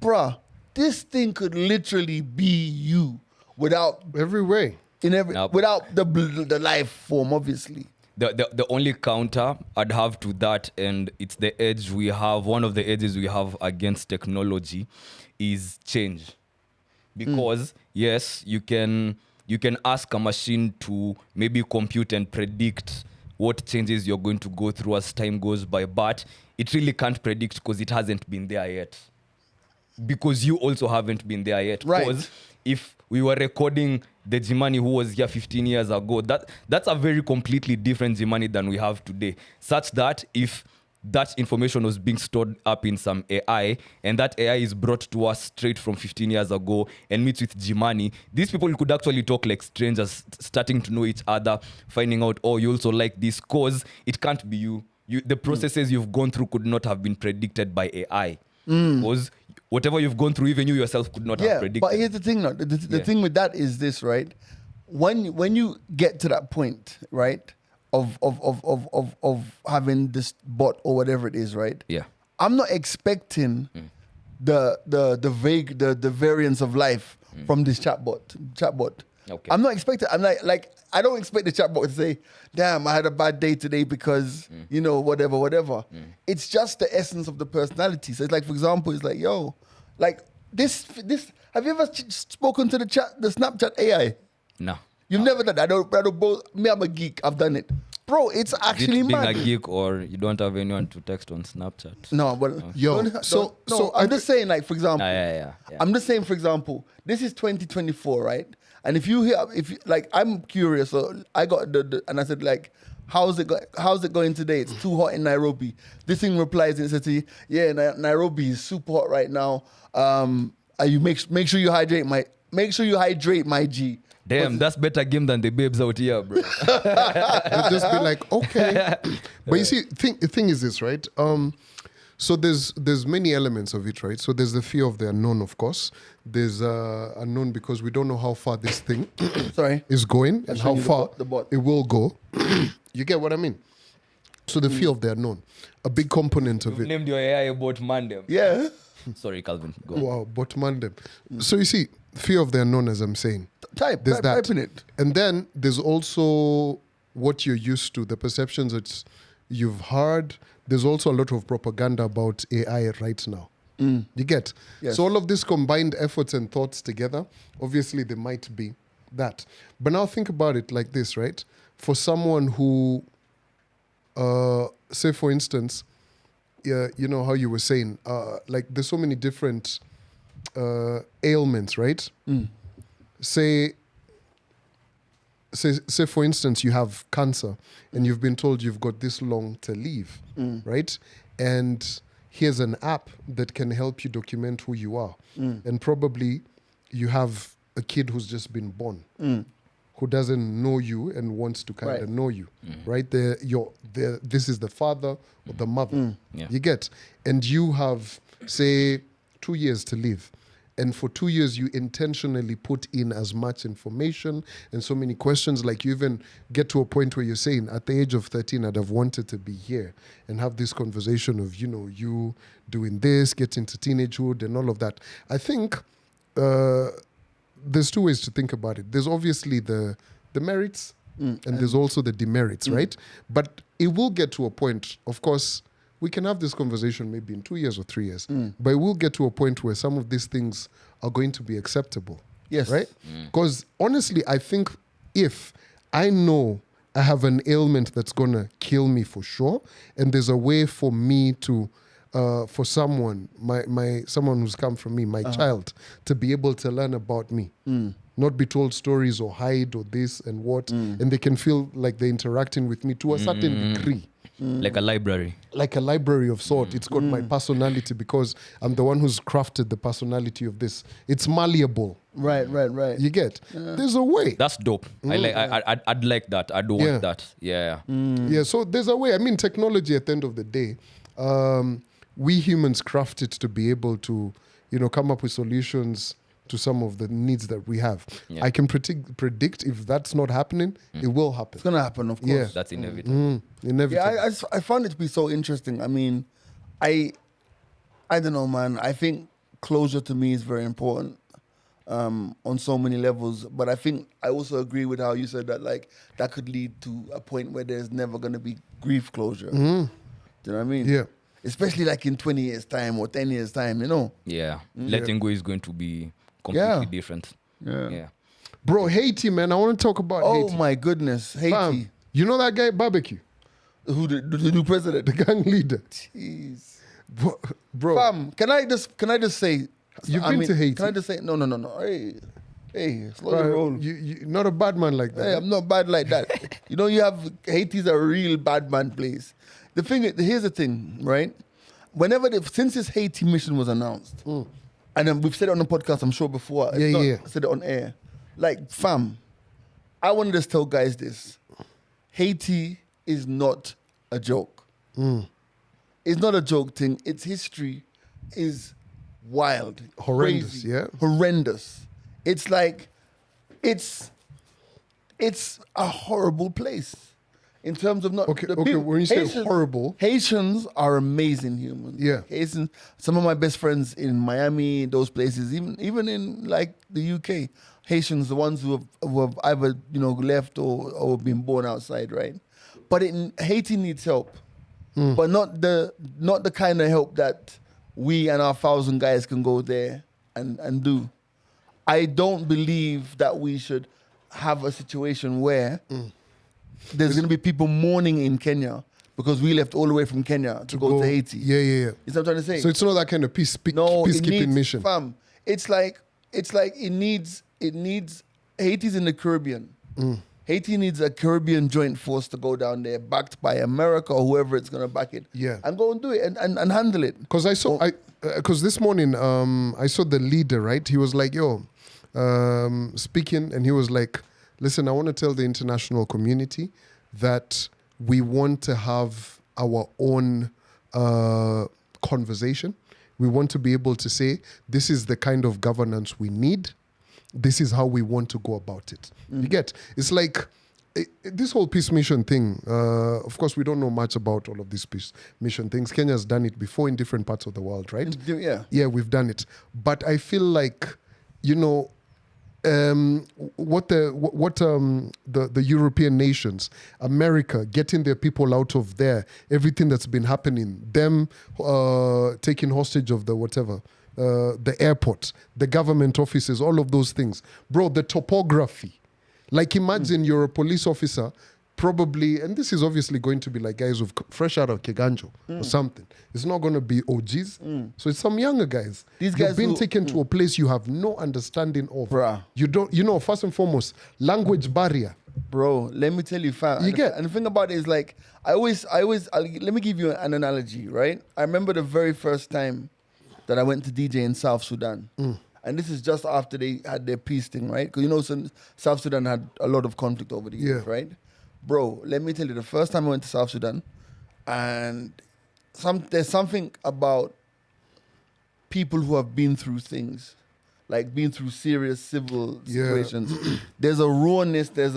bruh, this thing could literally be you without Every way. without the life form, obviously. The only counter I'd have to that, and it's the edge we have, one of the edges we have against technology is change. Because yes, you can ask a machine to maybe compute and predict what changes you're going to go through as time goes by, but it really can't predict because it hasn't been there yet. Because you also haven't been there yet. Right. Because if we were recording the Jimani who was here 15 years ago, that's a very completely different Jimani than we have today. Such that if that information was being stored up in some AI, and that AI is brought to us straight from 15 years ago and meets with Jimani, these people could actually talk like strangers, starting to know each other, finding out, oh, you also like this, cause it can't be you. The processes you've gone through could not have been predicted by AI. Because whatever you've gone through, even you yourself could not have predicted. But here's the thing, though. The thing with that is this, right? When you get to that point, right, of having this bot or whatever it is, right? Yeah. I'm not expecting the variance of life from this chatbot. Okay. I'm not expecting. I'm like I don't expect the chatbot to say, "Damn, I had a bad day today because you know whatever." It's just the essence of the personality. So it's like, for example, it's like, yo, like this. Have you ever spoken to the Snapchat AI? No. You've never done that. I don't both. Me, I'm a geek. I've done it, bro. It's Is actually it being mad. a geek or you don't have anyone to text on Snapchat? No, but Yo, I'm just saying, like, for example, Yeah. I'm just saying, for example, this is 2024, right? And if you like, I'm curious. So I got and I said, like, how's it going today? It's too hot in Nairobi. This thing replies and says, yeah, Nairobi is super hot right now. You make sure you hydrate my G. Damn, that's better game than the babes out here, bro. You'll just be like, okay. But you see, the thing is this, right? So there's many elements of it, right? So there's the fear of the unknown, of course. There's unknown because we don't know how far this thing is going and how far it will go. You get what I mean? So the fear of the unknown, a big component of it. Named your AI about Mandem. Yeah. Sorry, Calvin. Go. Wow, but Mandem. So you see, fear of the unknown, as I'm saying. Type in it. And then there's also what you're used to, the perceptions that you've heard. There's also a lot of propaganda about AI right now. You get? Yes. So all of these combined efforts and thoughts together, obviously there might be that. But now think about it like this, right? For someone who, say for instance, you know how you were saying, like there's so many different ailments, right? Say for instance you have cancer and you've been told you've got this long to live, right? And here's an app that can help you document who you are. And probably you have a kid who's just been born who doesn't know you and wants to kind of know you, right? This is the father or the mother. Yeah. You get? And you have, say, 2 years to live. And for 2 years, you intentionally put in as much information and so many questions. Like you even get to a point where you're saying, at the age of 13, I'd have wanted to be here and have this conversation of, you know, you doing this, getting to teenagehood and all of that. I think there's two ways to think about it. There's obviously the merits and there's also the demerits, right? But it will get to a point, of course, we can have this conversation maybe in 2 years or 3 years, but it will get to a point where some of these things are going to be acceptable. Yes. Right? Because honestly, I think if I know I have an ailment that's going to kill me for sure, and there's a way for me to, for someone, someone who's come from me, my child, to be able to learn about me, not be told stories or hide or this and what, and they can feel like they're interacting with me to a certain degree. Like a library. Like a library of sort. It's got my personality because I'm the one who's crafted the personality of this. It's malleable. Right. You get? There's a way. That's dope. I'd like that. I'd want that. Yeah. Yeah, so there's a way. I mean, technology at the end of the day, we humans craft it to be able to, you know, come up with solutions to some of the needs that we have. Yeah. I can predict if that's not happening, it will happen. It's gonna happen, of course. Yeah. That's inevitable. Inevitable. Yeah, I found it to be so interesting. I mean, I don't know, man. I think closure to me is very important on so many levels. But I think I also agree with how you said that, like, that could lead to a point where there's never going to be grief closure. Do you know what I mean? Yeah. Especially like in 20 years' time or 10 years' time, you know? Yeah. Letting go is going to be completely different. Yeah. Bro, Haiti, man. I want to talk about Oh, Haiti. my goodness. Haiti. Fam, you know that guy, Barbecue? Who the new president? The gang leader. Jeez. Bro. Fam, can I just say... You've been to Haiti. Can I just say... No. Hey, slow your Bro, roll. you not a bad man like that. Hey, I'm not bad like that. You know, Haiti's a real bad man place. Here's the thing, right? Since this Haiti mission was announced, and then we've said it on the podcast, I'm sure before. I said it on air. Like, fam, I want to just tell guys this. Haiti is not a joke. It's not a joke thing. Its history is wild. Horrendous, crazy, yeah? Horrendous. It's like, it's a horrible place. In terms of not... Okay, when you say horrible... Haitians are amazing humans. Yeah. Some of my best friends in Miami, those places, even in like the UK, Haitians, the ones who have either left or been born outside, right? But Haiti needs help, but not the kind of help that we and our 1,000 guys can go there and do. I don't believe that we should have a situation where there's going to be people mourning in Kenya because we left all the way from Kenya to go to Haiti. Yeah. You know what I'm trying to say? So it's not that kind of peacekeeping mission. Fam, it's like it needs Haiti's in the Caribbean. Haiti needs a Caribbean joint force to go down there, backed by America or whoever it's gonna back it. Yeah. And go and do it and handle it. Because because this morning I saw the leader, right? He was like, speaking, and he was like, listen, I want to tell the international community that we want to have our own conversation. We want to be able to say, this is the kind of governance we need. This is how we want to go about it. You get? It's like this whole peace mission thing. Of course, we don't know much about all of these peace mission things. Kenya's done it before in different parts of the world, right? Yeah. Yeah, we've done it. But I feel like, what the European nations, America, getting their people out of there, everything that's been happening, them taking hostage of the whatever, the airport, the government offices, all of those things. Bro, the topography. Like imagine you're a police officer, probably, and this is obviously going to be like guys who've fresh out of Kiganjo or something. It's not going to be OGs. So it's some younger guys. These You've guys been who- taken to a place you have no understanding of. Bruh. You don't, first and foremost, language barrier. Bro, let me tell you, fam. You get- And the thing about it is like, let me give you an analogy, right? I remember the very first time that I went to DJ in South Sudan. And this is just after they had their peace thing, right? Because South Sudan had a lot of conflict over the years, Yeah. right? Bro, let me tell you, the first time I went to South Sudan, and there's something about people who have been through things, like been through serious civil Yeah. situations. There's a rawness. It's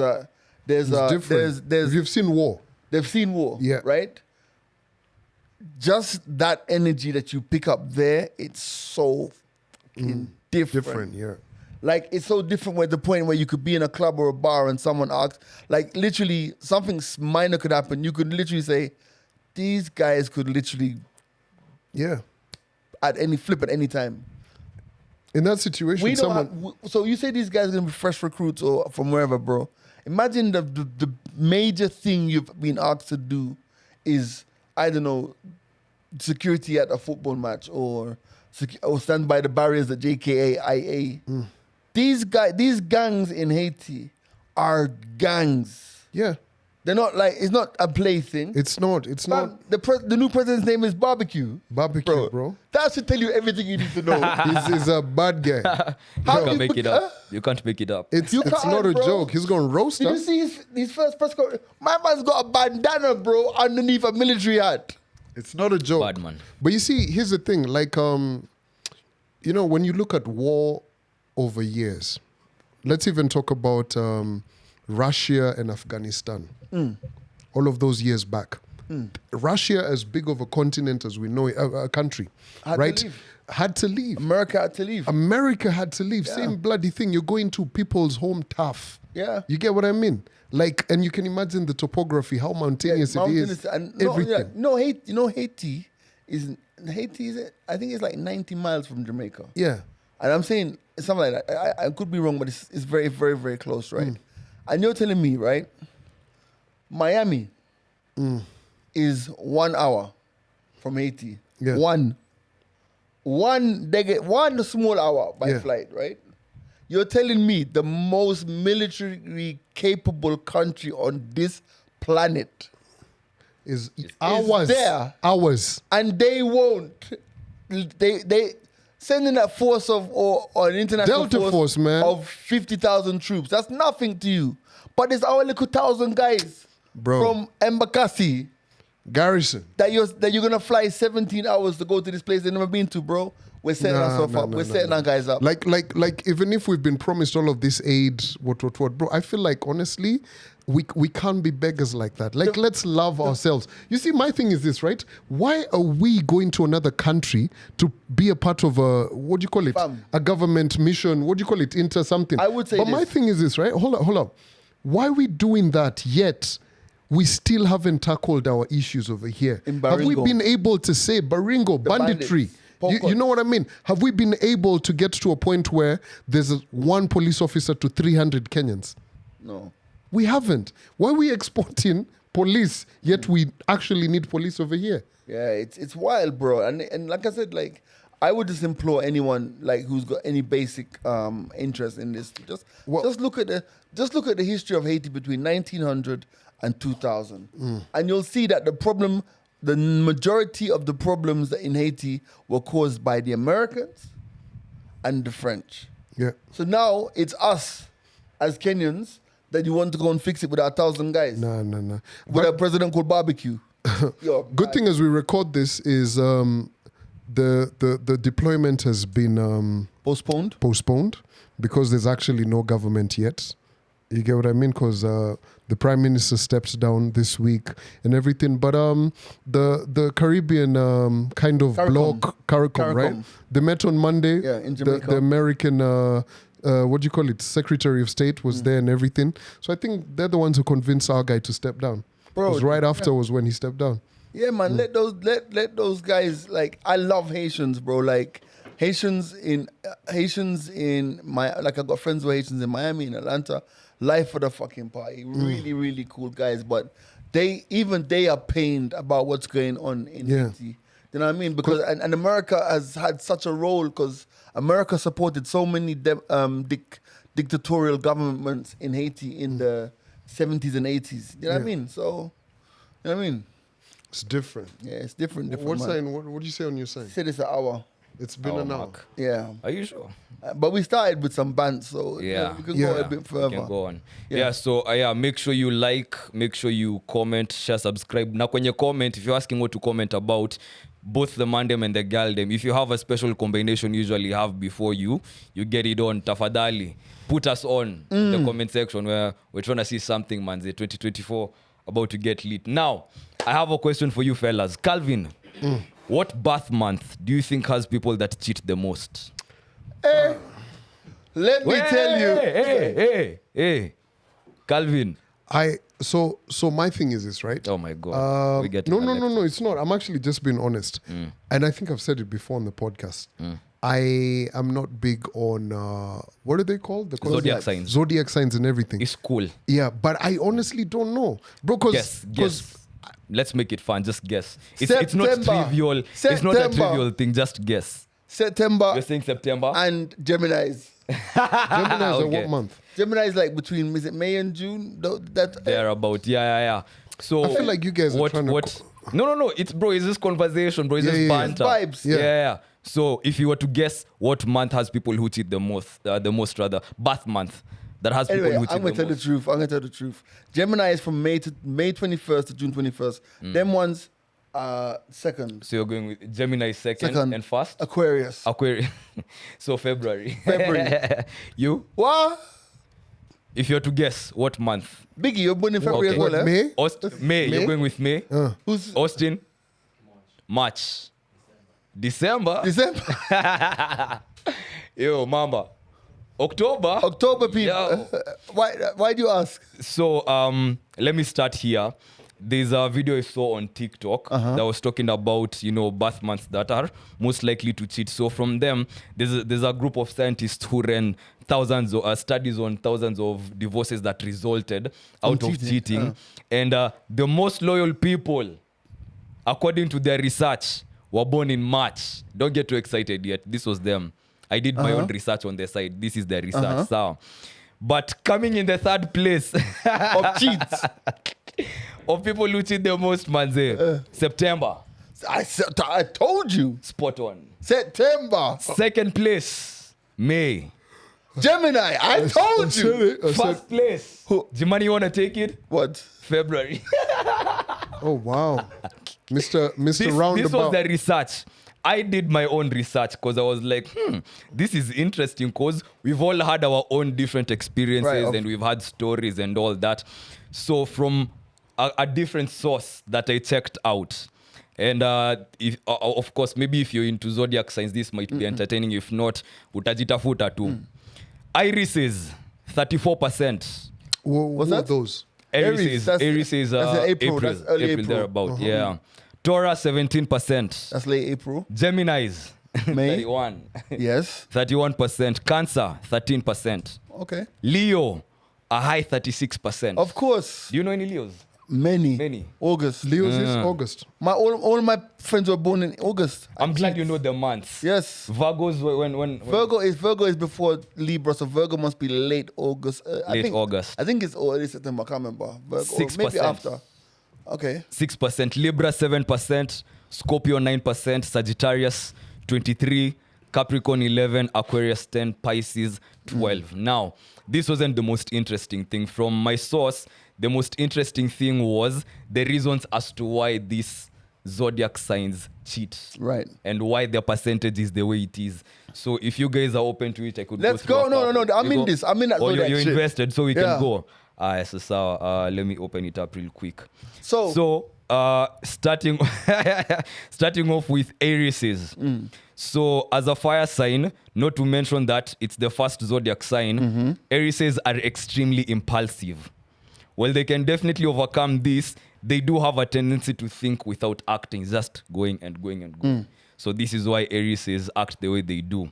different. You've seen war. They've seen war, Yeah. right? Just that energy that you pick up there, it's so fucking different. Yeah. Like, it's so different with the point where you could be in a club or a bar and someone asks, like, literally, something minor could happen. You could literally say, these guys could literally Yeah. flip at any time. In that situation, We don't so you say these guys are going to be fresh recruits or from wherever, bro. Imagine the major thing you've been asked to do is, I don't know, security at a football match or stand by the barriers at JKIA. These gangs in Haiti are gangs. Yeah. They're not like, it's not a play thing. It's not. Fam, the new president's name is Barbecue. Barbecue, bro. That should tell you everything you need to know. He's a bad guy. You How can't is make the- it up. You can't make it up. It's You not can't, a bro. joke. He's going to roast Did you us. see his first press conference? My man's got a bandana, bro, underneath a military hat. It's not a joke. Bad man. But you see, here's the thing. Like, when you look at war over years, let's even talk about Russia and Afghanistan. All of those years back. Russia, as big of a continent as we know, a country, Had to right? leave. Had to leave. America had to leave. America had to leave. Same bloody thing. You're going to people's home turf. Yeah. You get what I mean? Like, and you can imagine the topography, how mountainous it is. Everything. Haiti is I think it's like 90 miles from Jamaica. Yeah. And I'm saying something like that. I could be wrong, but it's very, very, very close, right? And you're telling me, right? Miami is 1 hour from Haiti. Yeah. They get one small hour by Yeah. flight, right? You're telling me the most military capable country on this planet, Is hours. there. Hours. and they won't. They sending a force or an international Delta Force, man. of 50,000 troops. That's nothing to you. But it's our little 1,000 guys Bro. from Embakasi. Garrison. That you're gonna fly 17 hours to go to this place they've never been to, bro. We're setting ourselves up. We're setting our guys up. Like, even if we've been promised all of this aid, what, bro, I feel like, honestly, we can't be beggars like that. Like, let's love ourselves. You see, my thing is this, right? Why are we going to another country to be a part of a, what do you call it? A government mission. What do you call it? Inter something. I would say But my thing is this, right? Hold up. Why are we doing that yet? We still haven't tackled our issues over here. Have we been able to say Baringo, banditry? You know what I mean? Have we been able to get to a point where there's one police officer to 300 Kenyans? No. We haven't. Why are we exporting police, yet we actually need police over here? Yeah, it's wild, bro. And like I said, like, I would just implore anyone like who's got any basic interest in this, just look at the history of Haiti between 1900 and 2000, and you'll see that the majority of the problems in Haiti were caused by the Americans and the French. Yeah. So now it's us as Kenyans that you want to go and fix it with our 1,000 guys. No. With a president called Barbecue. Good thing as we record this is the deployment has been postponed because there's actually no government yet. You get what I mean? Because the Prime Minister steps down this week and everything. But the Caribbean kind of bloc, CARICOM, right? They met on Monday. Yeah, in Jamaica. The American, what do you call it? Secretary of State was there and everything. So I think they're the ones who convinced our guy to step down. Bro, because right after was when he stepped down. Yeah, man. Let those guys, like, I love Haitians, bro. Like, Haitians in my, like, I got friends who are Haitians in Miami, in Atlanta. Life of the fucking party. Really, really cool guys. But they are pained about what's going on in Haiti. You know what I mean? Because and America has had such a role because America supported so many dictatorial governments in Haiti in the 70s and 80s. You know what I mean? So, you know what I mean? It's different. Yeah, it's different. What do you say on your side? Said it's an hour. It's been an hour. Yeah. Are you sure? But we started with some bands, so yeah, we can go a bit further. We can go on. Yeah, so make sure you like, make sure you comment, share, subscribe. Now, when you comment, if you're asking what to comment about, both the Mandem and the Galdem, if you have a special combination you usually have before you get it on, tafadhali. Put us on in the comment section where we're trying to see something, man. 2024 about to get lit. Now, I have a question for you fellas. Calvin, what birth month do you think has people that cheat the most? Let me tell you. Hey. Calvin. So my thing is this, right? Oh my God. We get No, it's not. I'm actually just being honest. And I think I've said it before on the podcast. I am not big on, what are they called? Zodiac signs. Zodiac signs and everything. It's cool. Yeah, but I honestly don't know. Bro, Guess. Let's make it fun. Just guess. It's not trivial. It's not a trivial thing. Just guess. September. You're saying September? And Geminis. Geminis are what month? Geminis like between, is it May and June? They're about, yeah. So I feel like you guys are trying to... No. It's this conversation, bro. It's just banter. Vibes. Yeah. So if you were to guess what month has people who cheat the most birth month that has people who cheat I'm going to tell the truth. Gemini is from May 21st to June 21st. Them ones second. So you're going with Gemini second and first? Aquarius. So February. You? What? If you're to guess, what month? Biggie, you're born in February as well, eh? May? May. You're going with May? Who's Austin? March. December? Yo, mama. October, people. Yeah. Why do you ask? So, let me start here. There's a video I saw on TikTok that was talking about, birth months that are most likely to cheat. So from them, there's a group of scientists who ran thousands of studies on thousands of divorces that resulted out of cheating. And the most loyal people, according to their research, were born in March. Don't get too excited yet. This was them. I did my own research on their side. This is their research. So, but coming in the third place of cheats, of people who cheat the most, man, September. I told you. Spot on. September. Second place, May. Gemini, I told you. First place. Jimani, you want to take it? What? February. Oh, wow. Mr. This was Roundabout. the research. I did my own research because I was like, this is interesting because we've all had our own different experiences and we've had stories and all that. So from a different source that I checked out. And if, of course, maybe if you're into zodiac signs, this might be entertaining. If not, utajitafuta too. Irises, 34%. What's that? Those? Aries that's is April. That's early April. Thereabout. Yeah. Taurus 17%. That's late April. Geminis May. 31. Yes. 31%. Cancer 13%. Okay. Leo a high 36%. Of course. Do you know any Leos? Many. August. Leo's is August. All my friends were born in August. I'm glad you know the months. Yes. Virgos when Virgo is before Libra, so Virgo must be late August. August. I think it's early September. I can't remember. Virgo, 6%. Maybe after. Okay. 6%. Libra 7%. Scorpio 9%. Sagittarius 23%. Capricorn 11%. Aquarius 10%. Pisces 12%. Now, this wasn't the most interesting thing. From my source, the most interesting thing was the reasons as to why these zodiac signs cheat. Right. And why their percentage is the way it is. So if you guys are open to it, I could Let's go. No. I'm in this. I'm in that zodiac you're shit. invested, so we can go. So let me open it up real quick. So starting starting off with Aries. So as a fire sign, not to mention that it's the first zodiac sign, Aries are extremely impulsive. Well, they can definitely overcome this. They do have a tendency to think without acting, just going and going and going. So this is why Aries act the way they do.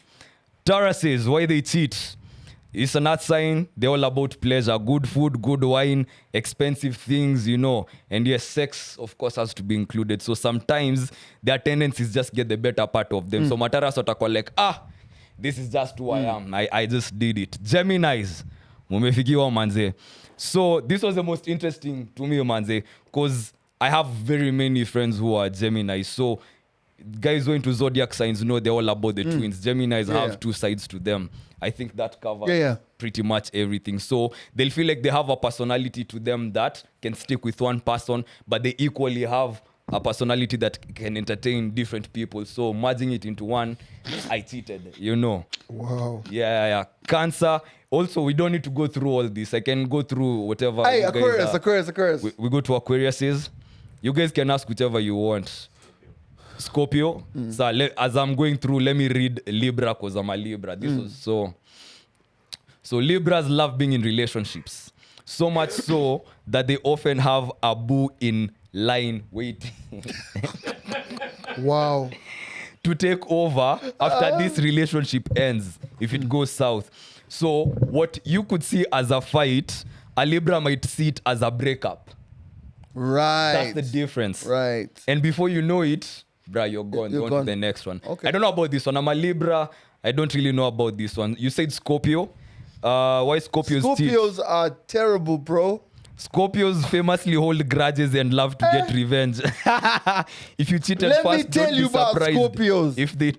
Taurus, why they cheat? It's an earth sign. They're all about pleasure. Good food, good wine, expensive things, you know. And yes, sex, of course, has to be included. So sometimes their tendencies just get the better part of them. So Mataras watakuwa like, this is just who I am. I just did it. Geminis, mumefikiwa manze. So this was the most interesting to me, manze, because I have very many friends who are Gemini. So guys who are into zodiac signs know they're all about the twins. Geminis have two sides to them. I think that covers pretty much everything. So they'll feel like they have a personality to them that can stick with one person, but they equally have a personality that can entertain different people. So merging it into one, I cheated, you know. Wow. Yeah. Cancer. Also, we don't need to go through all this. I can go through whatever. Hey, Aquarius. We go to Aquariuses. You guys can ask whichever you want. Scorpio. So as I'm going through, let me read Libra because I'm a Libra. This was so Libras love being in relationships. So much so that they often have a boo in line waiting. Wow. To take over after this relationship ends if it goes south. So what you could see as a fight, a Libra might see it as a breakup. Right. That's the difference. Right. And before you know it, bruh, you're gone. Go on to the next one. Okay. I don't know about this one. I'm a Libra. I don't really know about this one. You said Scorpio. Why Scorpios cheat? Scorpios are terrible, bro. Scorpios famously hold grudges and love to get revenge. If you cheated Let first, me tell don't you be about surprised Scorpios. if they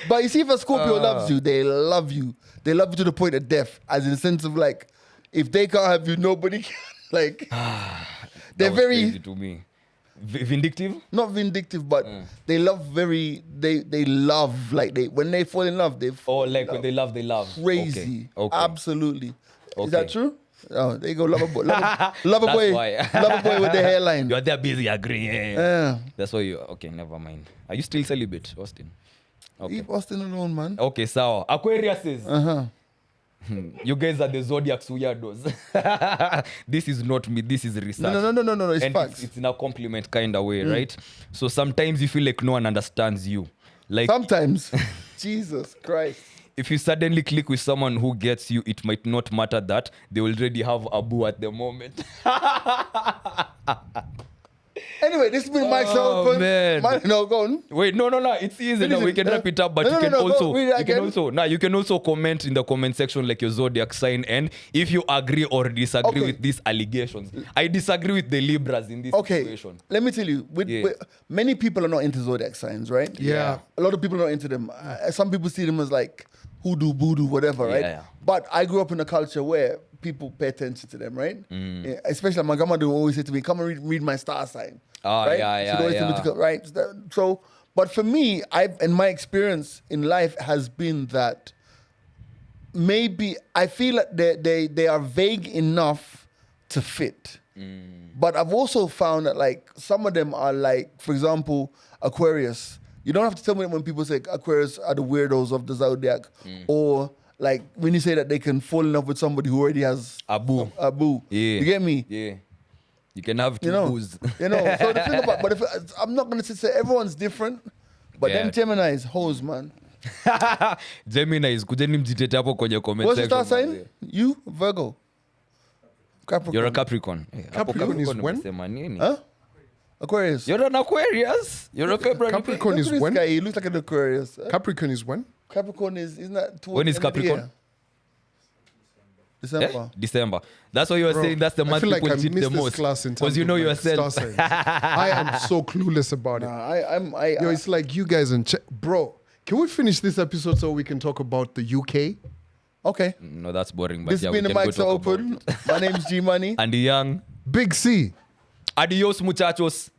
But you see, if a Scorpio loves you, they love you. They love you to the point of death, as in the sense of like, if they can't have you, nobody can. Like, they're very crazy to me. Vindictive? Not vindictive, but they love very. They love like when they fall in love, they When they love, they love. crazy. Okay. Absolutely. Okay. Is that true? Oh, there you go, lover boy. Lover That's boy. why. Lover boy with the hairline. You're there busy agreeing. Yeah. That's why you. Okay, never mind. Are you still celibate, Austin? Okay. Leave Austin alone, man. Okay, so Aquariuses. You guys are the zodiacs weirdos. This is not me. This is research. No. It's And facts. it's in a compliment kind of way, right? So sometimes you feel like no one understands you. Like Sometimes. Jesus Christ. if you suddenly click with someone who gets you, it might not matter that they already have a boo at the moment. Anyway, this has been Mike's open. man. No, go on. Wait, no. It's easy. Finish No, we it. can wrap it up, but No, you can go also, read it you can again. also, you can also comment in the comment section like your zodiac sign, and if you agree or disagree Okay. with these allegations. I disagree with the Libras in this Okay, situation. let me tell you. Many people are not into zodiac signs, right? Yeah. A lot of people are not into them. Some people see them as like hoodoo, voodoo, whatever, right? Yeah. But I grew up in a culture where people pay attention to them, right? Yeah, especially my grandmother would always say to me, come and read my star sign. Oh, right? yeah, She'd always tell me to go, right? So, but for me, and my experience in life has been that maybe I feel like they are vague enough to fit. But I've also found that like some of them are like, for example, Aquarius. You don't have to tell me when people say Aquarius are the weirdos of the zodiac, or like when you say that they can fall in love with somebody who already has Abu. Yeah. You get me? Yeah. You can have two booze. So the thing about, but I'm not gonna say everyone's different, but them Gemini's hoes, man. Gemini kujeni mjitete hapo kwenye comment What's the section. star sign? You, Virgo. Capricorn. You're a Capricorn. Capricorn is when? Huh? Aquarius. You're an Aquarius. You're a February. Capricorn is Look at this when? guy, he looks like an Aquarius. Capricorn is when? Capricorn isn't that towards When is the end of the Capricorn? year? December. December. That's why you were Bro, saying that's the I month feel like people I cheat missed the this most. class in terms Because you know of, like, yourself. star signs. I am so clueless about it. Yo, it's like you guys in bro. Can we finish this episode so we can talk about the UK? Okay. No, that's boring. But This has been the mics are open. My name's G Money. And the young. Big C. Adios, muchachos.